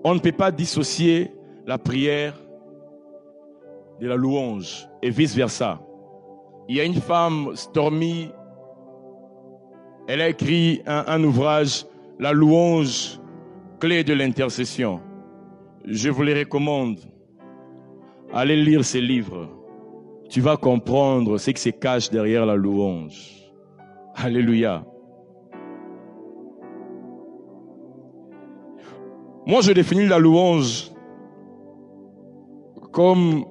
On ne peut pas dissocier la prière de la louange et vice-versa. Il y a une femme, Stormy, elle a écrit un ouvrage, La louange, clé de l'intercession. Je vous les recommande. Allez lire ces livres. Tu vas comprendre ce qui se cache derrière la louange. Alléluia. Moi, je définis la louange comme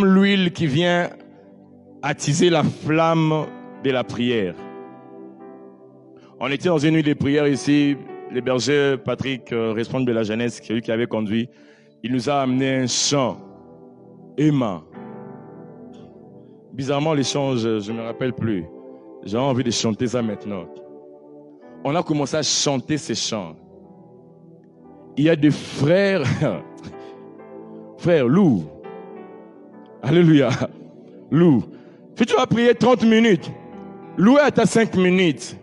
l'huile qui vient attiser la flamme de la prière. On était dans une nuit de prière ici. Le berger Patrick, responsable de la jeunesse, celui qui avait conduit, il nous a amené un chant. Emma. Bizarrement, les chants, je ne me rappelle plus. J'ai envie de chanter ça maintenant. On a commencé à chanter ces chants. Il y a des frères, frère Lou. Alléluia. Lou. Si tu vas prier 30 minutes, louer à ta 5 minutes.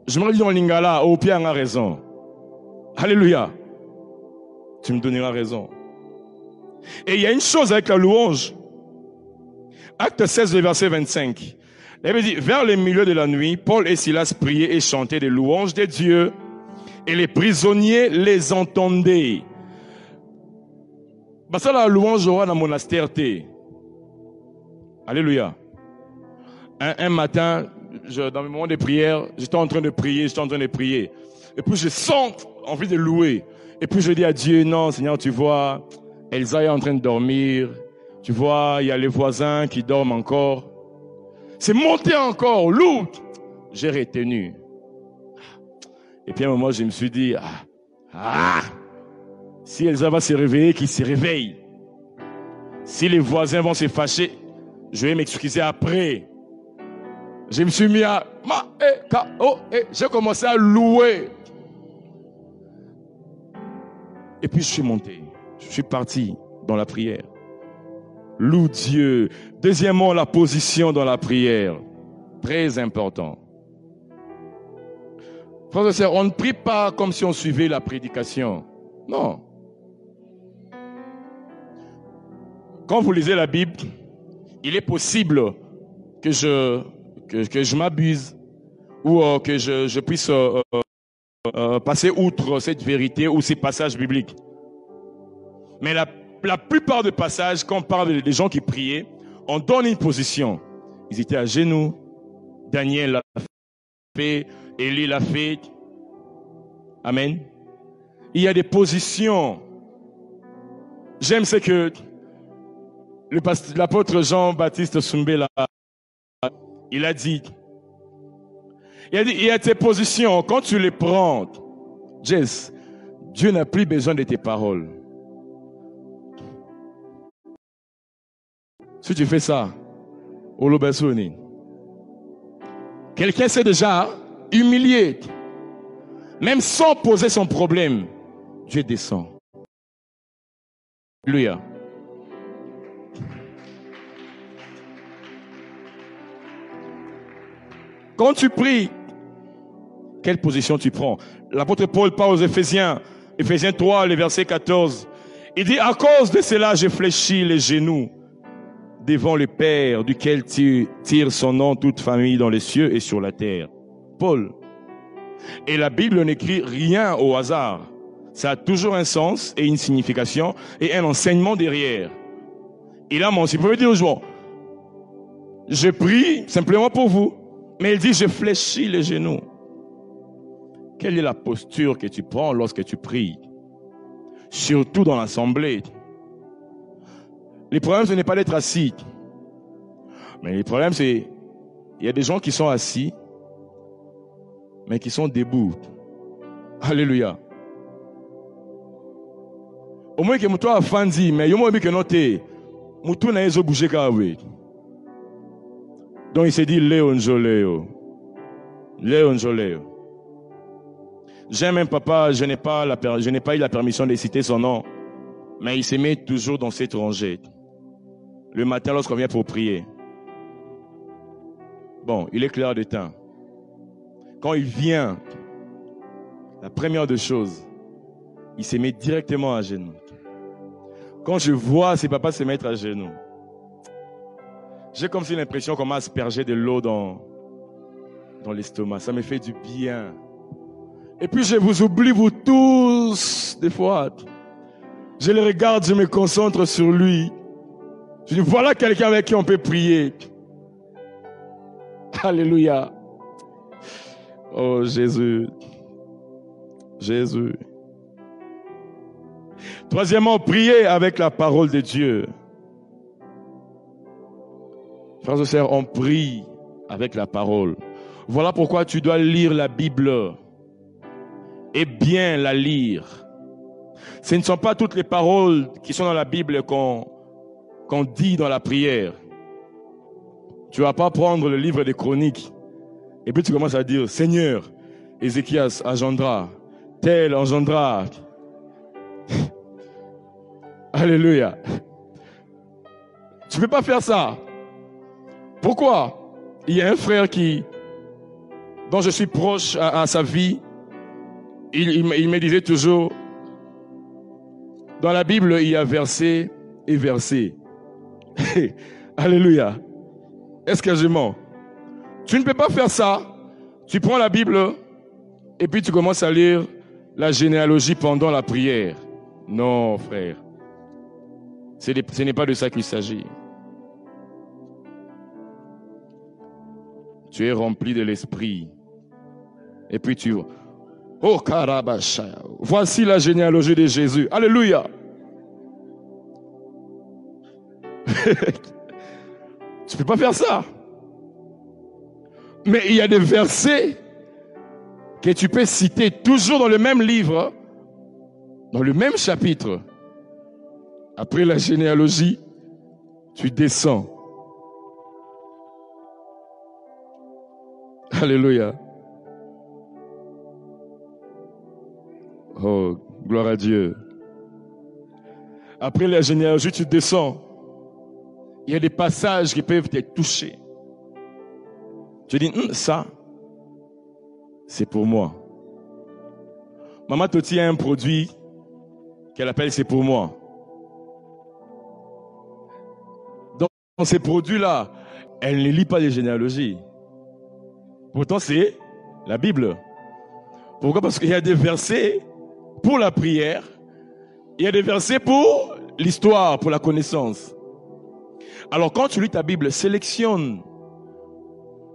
Je me dis dans Lingala, au pied, on a raison. Alléluia. Tu me donneras raison. Et il y a une chose avec la louange. Acte 16, verset 25. Il dit, vers le milieu de la nuit, Paul et Silas priaient et chantaient des louanges de Dieu, et les prisonniers les entendaient. Ça, la louange aura dans le monastère. Alléluia. Un matin, dans mes moments de prière, j'étais en train de prier. Et puis je sens envie de louer. Et puis je dis à Dieu, non Seigneur, tu vois, Elsa est en train de dormir. Tu vois, il y a les voisins qui dorment encore. C'est monté encore, lourd. J'ai retenu. Et puis à un moment, je me suis dit, si Elsa va se réveiller, qu'il se réveille. Si les voisins vont se fâcher, je vais m'excuser après. Je me suis mis à... J'ai commencé à louer. Et puis je suis monté. Je suis parti dans la prière. Loue Dieu. Deuxièmement, la position dans la prière. Très important. Frères et sœurs, on ne prie pas comme si on suivait la prédication. Non. Quand vous lisez la Bible, il est possible que je m'abuse ou que je puisse passer outre cette vérité ou ces passages bibliques. Mais la plupart des passages, quand on parle des gens qui priaient, on donne une position. Ils étaient à genoux. Daniel l'a fait. Élie l'a fait. Amen. Il y a des positions. J'aime ce que l'apôtre Jean-Baptiste Soumbela, il a dit. Il y a tes positions. Quand tu les prends, Jess, Dieu n'a plus besoin de tes paroles. Si tu fais ça, quelqu'un s'est déjà humilié, même sans poser son problème, Dieu descend. Alléluia. Quand tu pries, quelle position tu prends? L'apôtre Paul parle aux Éphésiens 3, le verset 14. Il dit, à cause de cela, j'ai fléchi les genoux devant le Père, duquel tire son nom toute famille dans les cieux et sur la terre. Paul. Et la Bible n'écrit rien au hasard. Ça a toujours un sens et une signification et un enseignement derrière. Il a mentionné, vous pouvez dire aux gens, je prie simplement pour vous. Mais il dit, je fléchis les genoux. Quelle est la posture que tu prends lorsque tu pries? surtout dans l'assemblée. Le problème, ce n'est pas d'être assis. Mais le problème, c'est il y a des gens qui sont assis, mais qui sont debout. Alléluia. Au moins que toi afandi, mais yo mo bi que noté, mutu na ezo bouger kawe. Donc il s'est dit Léon Joléo. Léon Joléo. J'aime un papa, je n'ai pas eu la permission de citer son nom, mais il se met toujours dans cette rangée. Le matin lorsqu'on vient pour prier. Bon, il est clair de temps. Quand il vient, la première des choses, il se met directement à genoux. Quand je vois ses papas se mettre à genoux, j'ai comme si l'impression qu'on m'a aspergé de l'eau dans l'estomac. Ça me fait du bien. Et puis je vous oublie, vous tous, des fois. Je le regarde, je me concentre sur lui. Je dis, voilà quelqu'un avec qui on peut prier. Alléluia. Oh Jésus. Jésus. Troisièmement, prier avec la parole de Dieu. Frères et sœurs, on prie avec la parole. Voilà pourquoi tu dois lire la Bible et bien la lire. Ce ne sont pas toutes les paroles qui sont dans la Bible qu'on dit dans la prière. Tu ne vas pas prendre le livre des Chroniques et puis tu commences à dire, Seigneur, Ézéchias engendra, tel engendra. Alléluia. Tu ne peux pas faire ça. Pourquoi? Il y a un frère dont je suis proche à sa vie. Il me disait toujours, dans la Bible, il y a verset et verset. Alléluia. Est-ce que je mens? Tu ne peux pas faire ça. Tu prends la Bible et puis tu commences à lire la généalogie pendant la prière. Non, frère. Ce n'est pas de ça qu'il s'agit. Tu es rempli de l'esprit. Et puis tu... Oh, Karabasha. Voici la généalogie de Jésus. Alléluia. Tu ne peux pas faire ça. Mais il y a des versets que tu peux citer toujours dans le même livre, dans le même chapitre. Après la généalogie, tu descends. Alléluia. Oh, gloire à Dieu. Après la généalogie, tu descends. Il y a des passages qui peuvent te toucher. Tu dis, ça, c'est pour moi. Maman Toti a un produit qu'elle appelle c'est pour moi. Dans ces produits-là, elle ne lit pas les généalogies. Pourtant, c'est la Bible. Pourquoi? Parce qu'il y a des versets pour la prière, il y a des versets pour l'histoire, pour la connaissance. Alors, quand tu lis ta Bible, sélectionne.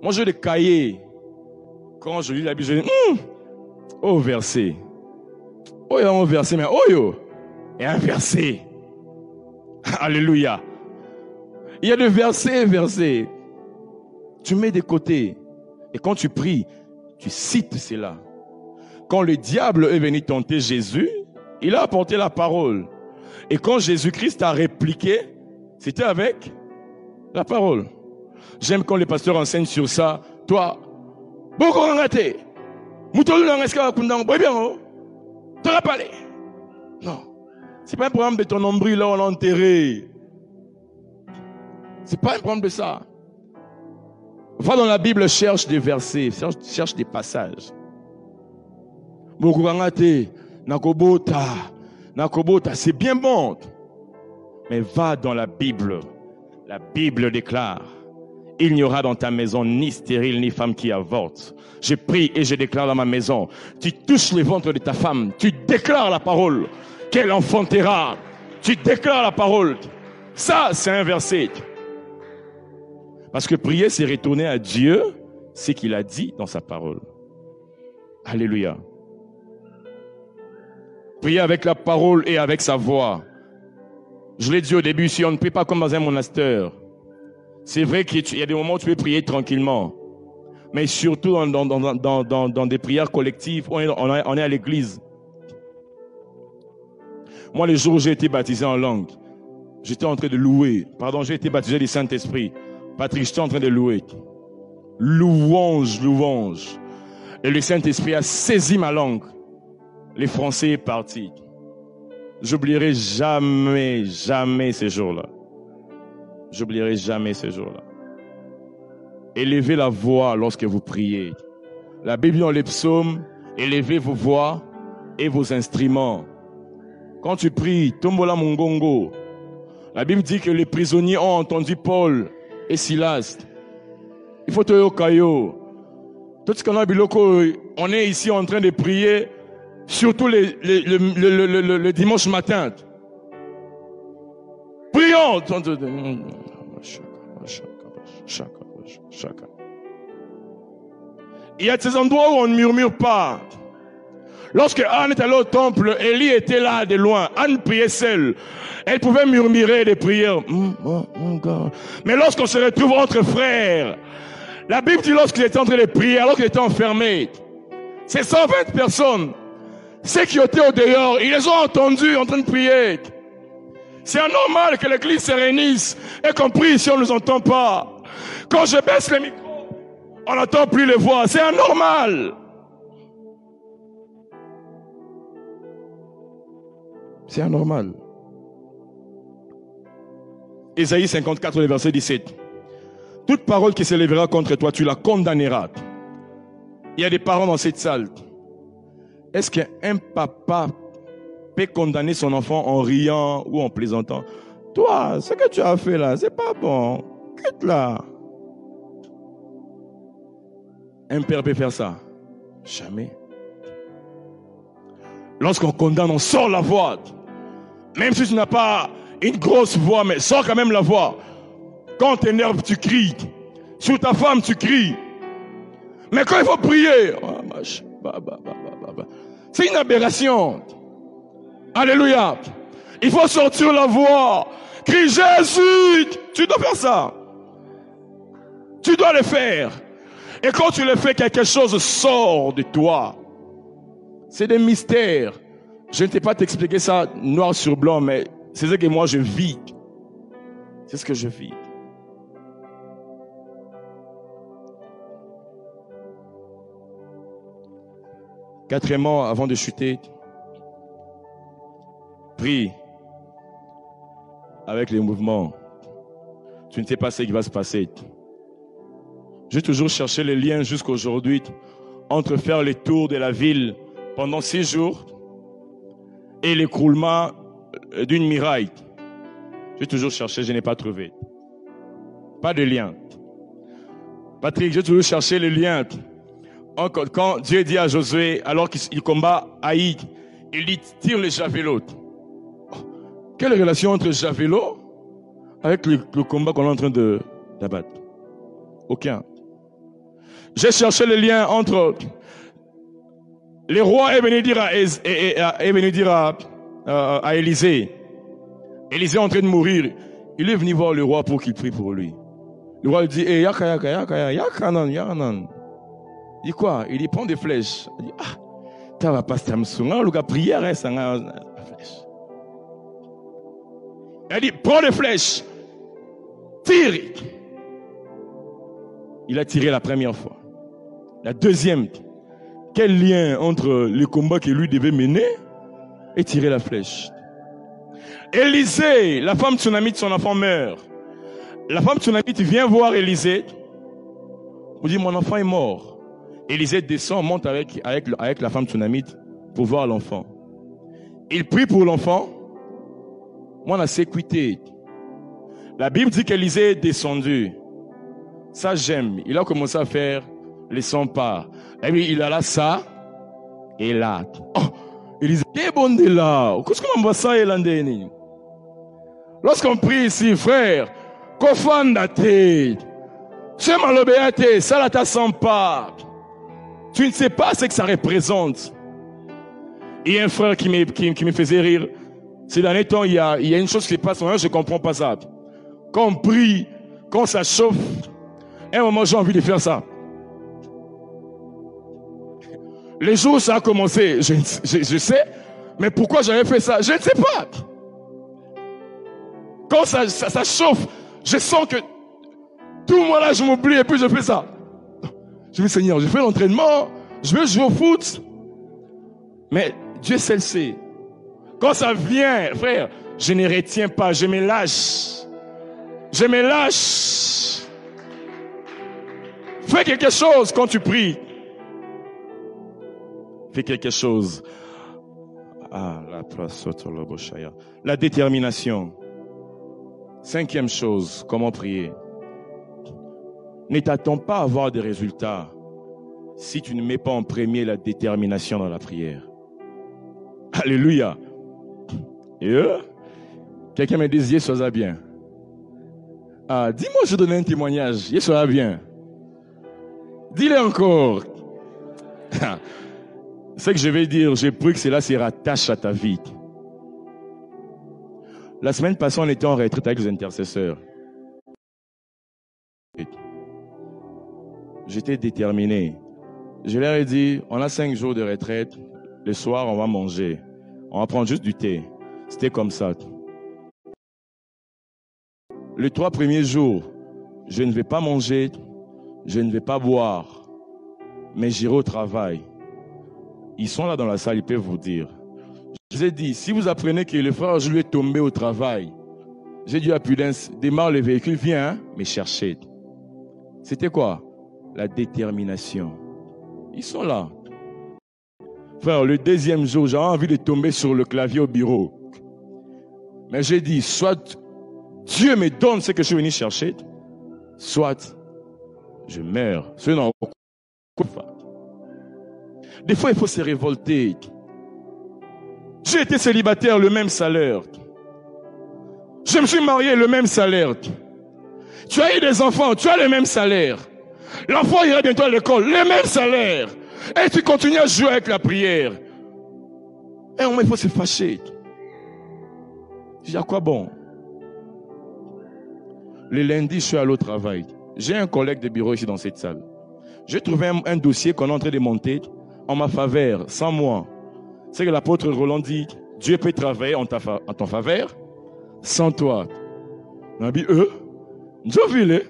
Moi, j'ai des cahiers. Quand je lis la Bible, je dis, oh, verset. Oh, il y a un verset, mais oh, yo, il y a un verset. Alléluia. Il y a des versets. Tu mets de côté. Et quand tu pries, tu cites cela. Quand le diable est venu tenter Jésus, il a apporté la parole. Et quand Jésus-Christ a répliqué, c'était avec la parole. J'aime quand les pasteurs enseignent sur ça. Toi, beaucoup raté. Non. C'est pas un problème de ton nombril, là, on l'a enterré. C'est pas un problème de ça. Va dans la Bible, cherche des versets, cherche des passages. Nakobota, c'est bien bon. Mais va dans la Bible. La Bible déclare, il n'y aura dans ta maison ni stérile ni femme qui avorte. Je prie et je déclare dans ma maison, tu touches le ventre de ta femme, tu déclares la parole, qu'elle enfantera. Tu déclares la parole. Ça, c'est un verset. Parce que prier, c'est retourner à Dieu ce qu'il a dit dans sa parole. Alléluia. prier avec la parole et avec sa voix. Je l'ai dit au début, si on ne prie pas comme dans un monastère, c'est vrai qu'il y a des moments où tu peux prier tranquillement. Mais surtout dans des prières collectives, on est à l'église. Moi, le jour où j'ai été baptisé en langue, j'étais en train de louer. Pardon, j'ai été baptisé du Saint-Esprit. Patrick, j'étais en train de louer. Louange, louange. Et le Saint-Esprit a saisi ma langue. Les Français est parti. J'oublierai jamais, jamais ces jours-là. J'oublierai jamais ces jours-là. Élevez la voix lorsque vous priez. La Bible dans les psaumes, élevez vos voix et vos instruments. Quand tu pries, tombola mongongo. La Bible dit que les prisonniers ont entendu Paul et Silas. Il faut te yo kayo. Tout ce qu'on a biloko, on est ici en train de prier, surtout le dimanche matin. Prions. Il y a ces endroits où on ne murmure pas. Lorsque Anne est allée au temple, Élie était là de loin. Anne priait seule. Elle pouvait murmurer des prières. Mais lorsqu'on se retrouve entre frères, la Bible dit lorsqu'il était en train de prier, alors qu'il était enfermé, ces 120 personnes, ceux qui étaient au dehors, ils les ont entendus en train de prier. C'est anormal que l'église se réunisse et qu'on prie si on ne nous entend pas. Quand je baisse le micro, on n'entend plus les voix. C'est anormal. C'est anormal. Ésaïe 54, le verset 17. Toute parole qui s'élèvera contre toi, tu la condamneras. Il y a des parents dans cette salle. Est-ce qu'un papa peut condamner son enfant en riant ou en plaisantant? Toi, ce que tu as fait là, c'est pas bon. Quitte là. Un père peut faire ça? Jamais. Lorsqu'on condamne, on sort la voix. Même si tu n'as pas une grosse voix, mais sors quand même la voix. Quand tu t'énerves, tu cries. Sur ta femme, tu cries. Mais quand il faut prier, c'est une aberration. Alléluia. Il faut sortir la voix. Crie Jésus. Tu dois faire ça. Tu dois le faire. Et quand tu le fais, quelque chose sort de toi. C'est des mystères. Je ne t'ai pas t'expliquer ça noir sur blanc, mais c'est ce que moi je vis. C'est ce que je vis. Quatrièmement, avant de chuter, prie avec les mouvements. Tu ne sais pas ce qui va se passer. J'ai toujours cherché les liens jusqu'aujourd'hui entre faire les tours de la ville pendant 6 jours et l'écroulement d'une muraille. J'ai toujours cherché, je n'ai pas trouvé. Pas de lien. Patrick, j'ai toujours cherché le lien. Quand Dieu dit à Josué, alors qu'il combat Haï, il dit tire le javelot. Quelle relation entre javelot avec le combat qu'on est en train d'abattre? Aucun. J'ai cherché le lien entre les rois est venu dire à Élisée. Élisée est en train de mourir. Il est venu voir le roi pour qu'il prie pour lui. Le roi lui dit, yakanan. Il dit quoi? Il dit, prends des flèches. Il dit, tu vas pas le gars prière, ça la flèche. Il dit, prends des flèches. Tire. Il a tiré la première fois. La deuxième, quel lien entre le combat que lui devait mener et tirer la flèche? Élisée, la femme tsunamite, son enfant meurt. La femme tsunamite vient voir Élisée. Vous dit, mon enfant est mort. Élisée descend, monte avec la femme tsunamite pour voir l'enfant. Il prie pour l'enfant. Moi, on a sécurité. La Bible dit qu'Élisée est descendu. Ça, j'aime. Il a commencé à faire les 100 pas. Et puis, il a là ça. Et là. Oh, Élisée, qu'est bon de là? Qu'est-ce qu'on voit ça, Elandeni? Lorsqu'on prie ici, frère, Kofandate, c'est malobéate, salata 100 pas. Tu ne sais pas ce que ça représente. Il y a un frère qui me faisait rire. Ces derniers temps, il y a une chose qui se passe, je ne comprends pas ça. Quand on prie, quand ça chauffe, à un moment, j'ai envie de faire ça. Les jours où ça a commencé, je sais, mais pourquoi j'avais fait ça? Je ne sais pas. Quand ça chauffe, je sens que tout moi là, je m'oublie et puis je fais ça. Je me dis, Seigneur, je fais l'entraînement, je veux jouer au foot. Mais Dieu seul sait. Quand ça vient, frère, je ne retiens pas, je me lâche. Je me lâche. Fais quelque chose quand tu pries. Fais quelque chose. La détermination. 5e chose, comment prier? Ne t'attends pas à avoir des résultats si tu ne mets pas en premier la détermination dans la prière. Alléluia. Quelqu'un me dit, Dieu soit bien. Dis-moi, je donne un témoignage. Dieu soit bien. Dis-le encore. Ce que je vais dire, j'ai pris que cela se rattache à ta vie. La semaine passée, on était en retraite avec les intercesseurs. J'étais déterminé. Je leur ai dit, on a 5 jours de retraite. Le soir, on va manger. On va prendre juste du thé. C'était comme ça. Les 3 premiers jours, je ne vais pas manger, je ne vais pas boire, mais j'irai au travail. Ils sont là dans la salle, ils peuvent vous dire. Je vous ai dit, si vous apprenez que le frère Jules est tombé au travail, j'ai dit à Pudence, démarre le véhicule, viens, me chercher. C'était quoi? La détermination. Ils sont là. Frère, le 2e jour, j'ai envie de tomber sur le clavier au bureau. Mais j'ai dit, soit Dieu me donne ce que je suis venu chercher, soit je meurs. Des fois, il faut se révolter. J'ai été célibataire, le même salaire. Je me suis marié, le même salaire. Tu as eu des enfants, tu as le même salaire. L'enfant ira bientôt à l'école, le même salaire. Et tu continues à jouer avec la prière. Et au moins, il faut se fâcher. Je dis, à quoi bon? Le lundi, je suis allé au travail. J'ai un collègue de bureau ici dans cette salle. J'ai trouvé un dossier qu'on est en train de monter en ma faveur, sans moi. C'est que l'apôtre Roland dit, Dieu peut travailler en ton faveur, sans toi. On a dit, Dieu vu.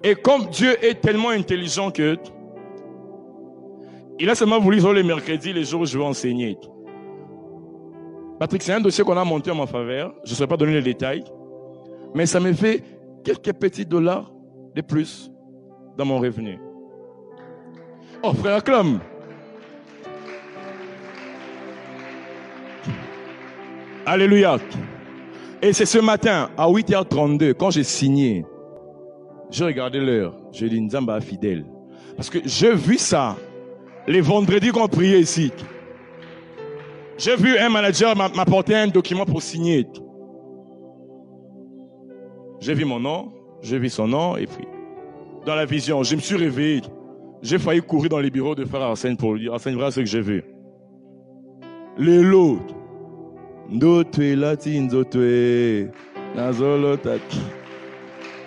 Et comme Dieu est tellement intelligent que il a seulement voulu sur les mercredis, les jours où je vais enseigner. Patrick, c'est un dossier qu'on a monté en ma faveur. Je ne saurais pas donner les détails. Mais ça me fait quelques petits dollars de plus dans mon revenu. Oh, frère, acclame. Alléluia. Et c'est ce matin, à 8h32, quand j'ai signé, j'ai regardé l'heure. J'ai dit, Nzamba fidèle. Parce que j'ai vu ça les vendredis qu'on priait ici. J'ai vu un manager m'apporter un document pour signer. J'ai vu mon nom, j'ai vu son nom, et puis, dans la vision, je me suis réveillé. J'ai failli courir dans les bureaux de frère Arsène pour lui dire, Arsène, voilà ce que j'ai vu. Les lots.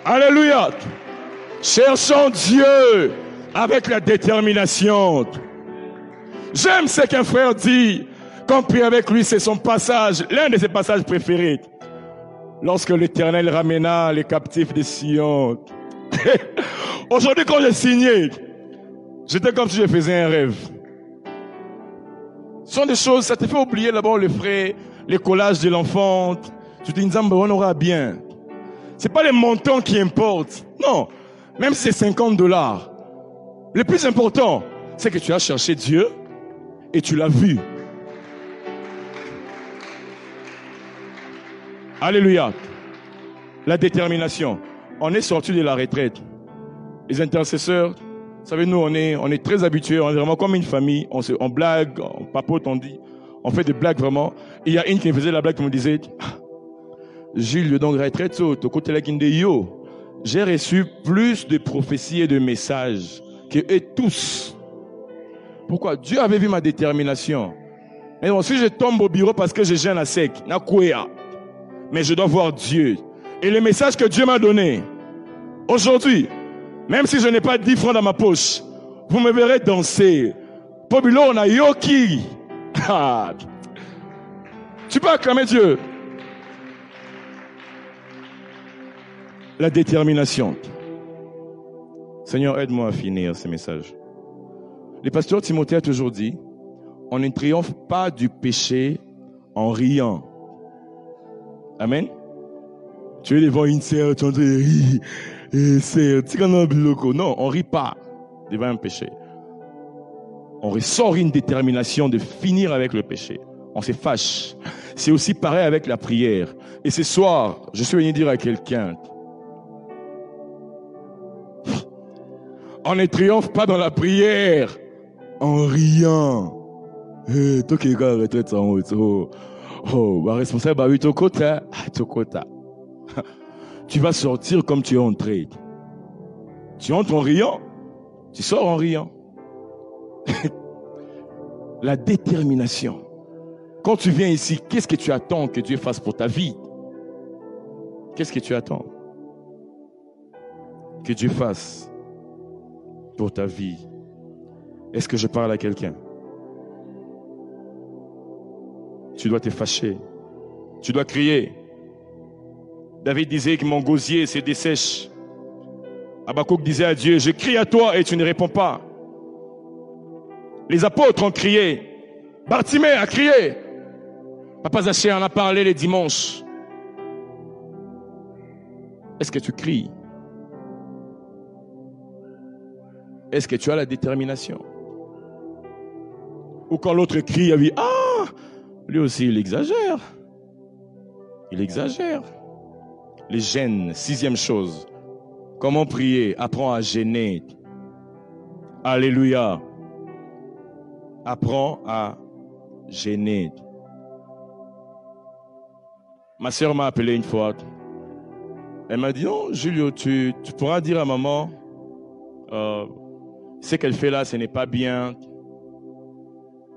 Alléluia. Cherchons Dieu avec la détermination. J'aime ce qu'un frère dit. Quand prie avec lui, c'est son passage, l'un de ses passages préférés. Lorsque l'Éternel ramena les captifs de Sion. Aujourd'hui, quand j'ai signé, j'étais comme si je faisais un rêve. Ce sont des choses, ça te fait oublier d'abord les frais, les collages de l'enfant. Tu te dis, on aura bien. C'est pas les montants qui importent. Non. Même si c'est $50. Le plus important, c'est que tu as cherché Dieu et tu l'as vu. Alléluia. La détermination. On est sorti de la retraite. Les intercesseurs, vous savez, nous, on est très habitués. On est vraiment comme une famille. On blague, on papote, on fait des blagues vraiment. Et il y a une qui me faisait la blague qui me disait, Gilles, donc retraite, j'ai reçu plus de prophéties et de messages que eux tous. Pourquoi? Dieu avait vu ma détermination. Mais bon, si je tombe au bureau parce que je gêne à sec, mais je dois voir Dieu. Et le message que Dieu m'a donné, aujourd'hui, même si je n'ai pas 10 francs dans ma poche, vous me verrez danser. Populo, on a yoki. Tu peux acclamer Dieu. La détermination. Seigneur, aide-moi à finir ce message. Le pasteur Timothée a toujours dit, on ne triomphe pas du péché en riant. Amen. Tu es devant une sœur, tu es en train de rire. Non, on ne rit pas devant un péché. On ressort une détermination de finir avec le péché. On se fâche. C'est aussi pareil avec la prière. Et ce soir, je suis venu dire à quelqu'un, on ne triomphe pas dans la prière en riant. Toi qui es retraite en haut. Ma responsable a eu ton quota. Tu vas sortir comme tu es entré. Tu entres en riant, tu sors en riant. La détermination. Quand tu viens ici, qu'est-ce que tu attends que Dieu fasse pour ta vie? Qu'est-ce que tu attends que Dieu fasse pour ta vie? Est-ce que je parle à quelqu'un? Tu dois te fâcher. Tu dois crier. David disait que mon gosier se dessèche. Habakkuk disait à Dieu, je crie à toi et tu ne réponds pas. Les apôtres ont crié. Bartimée a crié. Papa Zaché en a parlé les dimanches. Est-ce que tu cries? Est-ce que tu as la détermination? Ou quand l'autre crie, il dit, ah, lui aussi il exagère. Il exagère. Les gênes, 6e chose. Comment prier? Apprends à gêner. Alléluia. Apprends à gêner. Ma sœur m'a appelé une fois. Elle m'a dit, non, Julio, tu pourras dire à maman, ce qu'elle fait là, ce n'est pas bien.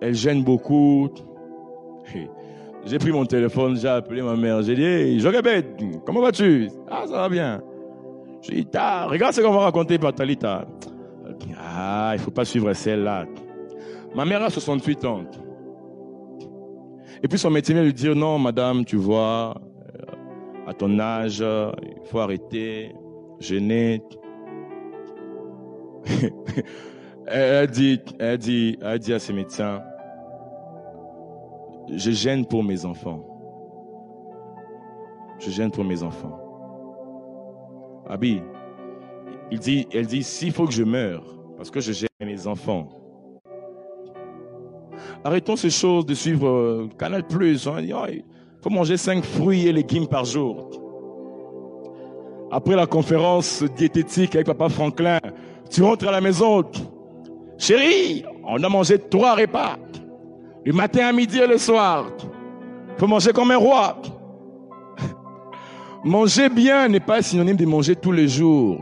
Elle gêne beaucoup. J'ai pris mon téléphone, j'ai appelé ma mère. J'ai dit, hey, Jochebed, comment vas-tu? Ah, ça va bien. J'ai dit, regarde ce qu'on va raconter par Talita. Ah, il ne faut pas suivre celle-là. Ma mère a 68 ans. Et puis son médecin vient lui dire, non, madame, tu vois, à ton âge, il faut arrêter, gêner. Elle a dit à ses médecins, je gêne pour mes enfants. Je gêne pour mes enfants. Abi, elle dit, s'il faut que je meure, parce que je gêne mes enfants. Arrêtons ces choses de suivre Canal+. Il faut manger 5 fruits et légumes par jour. Après la conférence diététique avec Papa Franklin, tu rentres à la maison. Chérie, on a mangé 3 repas. Le matin, à midi et le soir. Il faut manger comme un roi. Manger bien n'est pas synonyme de manger tous les jours.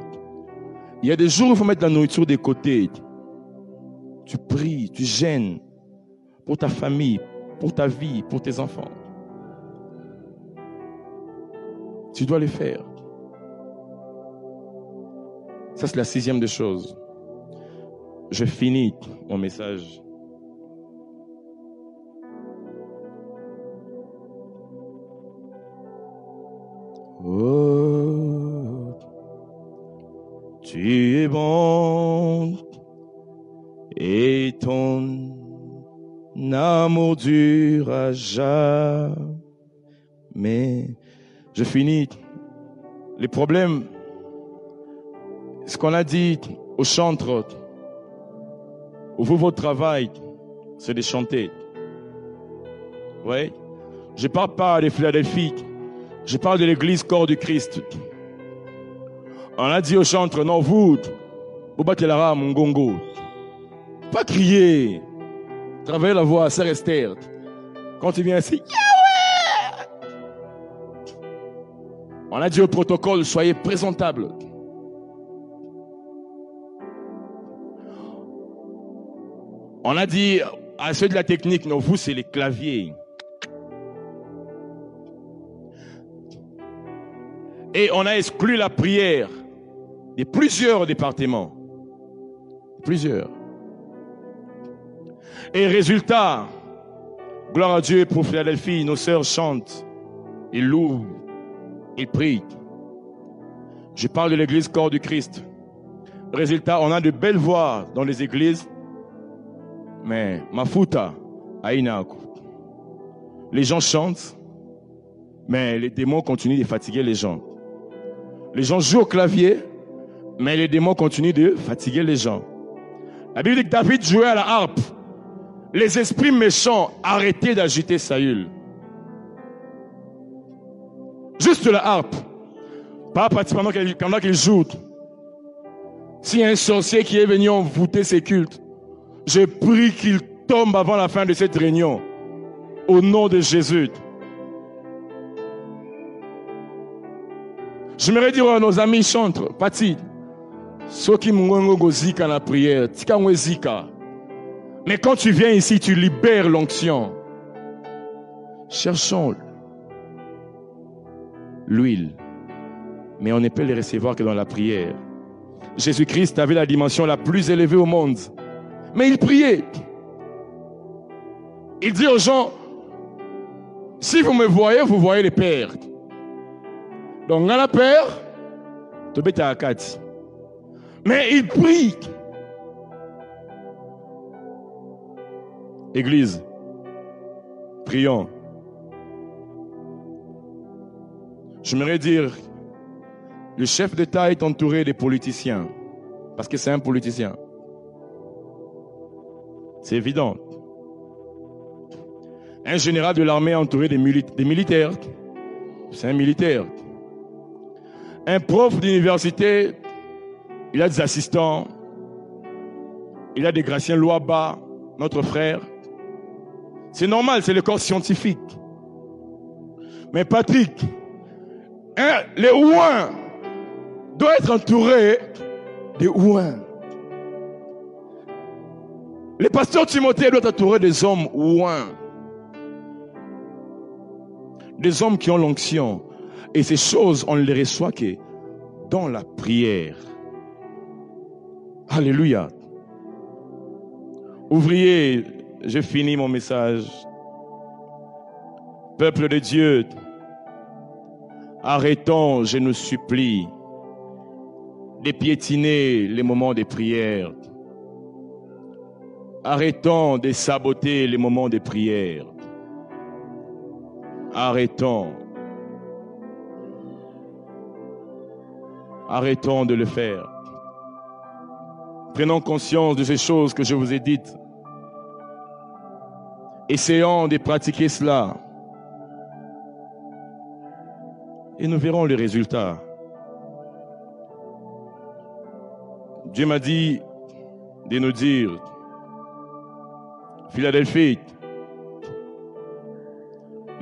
Il y a des jours où il faut mettre la nourriture de côté. Tu pries, tu gênes pour ta famille, pour ta vie, pour tes enfants. Tu dois le faire. Ça, c'est la 6e des choses. Je finis mon message. Oh, tu es bon et ton amour dure à jamais. Je finis. Les problèmes, ce qu'on a dit au chantre, vous, votre travail, c'est de chanter. Oui. Je ne parle pas de Philadelphie. Je parle de l'église corps du Christ. On a dit au chantre, non, vous battez la rame, mon gongo. Pas crier. Travailler la voix, c'est rester. Quand tu viens ici, Yahweh! On a dit au protocole, soyez présentable. On On a dit à ceux de la technique, non, vous c'est les claviers. Et on a exclu la prière de plusieurs départements. Plusieurs. Et résultat, gloire à Dieu pour Philadelphie, nos sœurs chantent, ils louent, ils prient. Je parle de l'église corps du Christ. Résultat, on a de belles voix dans les églises, mais mafuta, aïnaku. Les gens chantent, mais les démons continuent de fatiguer les gens. Les gens jouent au clavier, mais les démons continuent de fatiguer les gens. La Bible dit que David jouait à la harpe. Les esprits méchants arrêtaient d'agiter Saül. Juste la harpe. Pas pendant qu'il joue. S'il y a un sorcier qui est venu envoûter ses cultes, je prie qu'il tombe avant la fin de cette réunion. Au nom de Jésus. Je me dire à nos amis chantres, Pati, ceux qui m'ont zika la prière, tika zika. Mais quand tu viens ici, tu libères l'onction. Cherchons l'huile, mais on ne peut les recevoir que dans la prière. Jésus-Christ avait la dimension la plus élevée au monde, mais il priait. Il dit aux gens, si vous me voyez, vous voyez le Père. Donc, dans la Père, tu bêtes à Akati. Mais il prie. Église, prions. J'aimerais dire, le chef d'État est entouré des politiciens, parce que c'est un politicien. C'est évident. Un général de l'armée entouré des militaires, c'est un militaire. Un prof d'université, il a des assistants, il a des Gracien Louaba, notre frère. C'est normal, c'est le corps scientifique. Mais Patrick, les ouins doivent être entourés des ouins. Les pasteurs Timothée doivent être entourés des hommes ouins. Des hommes qui ont l'onction. Et ces choses, on ne les reçoit que dans la prière. Alléluia. Ouvriers, j'ai fini mon message. Peuple de Dieu, arrêtons, je nous supplie, de piétiner les moments de prière. Arrêtons de saboter les moments de prière. Arrêtons. Arrêtons de le faire. Prenons conscience de ces choses que je vous ai dites. Essayons de pratiquer cela. Et nous verrons les résultats. Dieu m'a dit de nous dire, Philadelphie,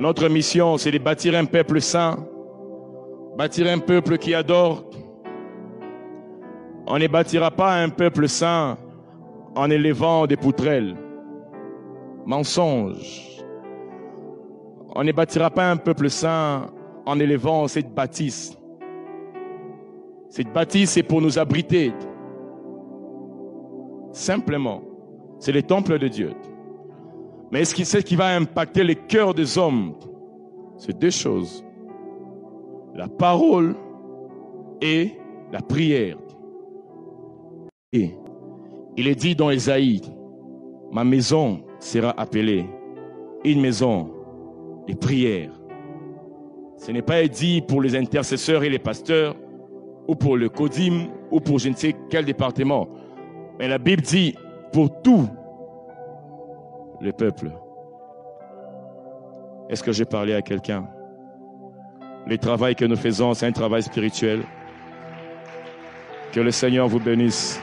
notre mission, c'est de bâtir un peuple saint, bâtir un peuple qui adore. On ne bâtira pas un peuple saint en élevant des poutrelles. Mensonge. On ne bâtira pas un peuple saint en élevant cette bâtisse. Cette bâtisse est pour nous abriter. Simplement, c'est le temple de Dieu. Mais ce qui va impacter les cœurs des hommes, c'est deux choses. La parole et la prière. Et il est dit dans Ésaïe, ma maison sera appelée une maison de prière. Ce n'est pas dit pour les intercesseurs et les pasteurs, ou pour le CODIM, ou pour je ne sais quel département. Mais la Bible dit pour tout le peuple. Est-ce que j'ai parlé à quelqu'un? Le travail que nous faisons, c'est un travail spirituel. Que le Seigneur vous bénisse.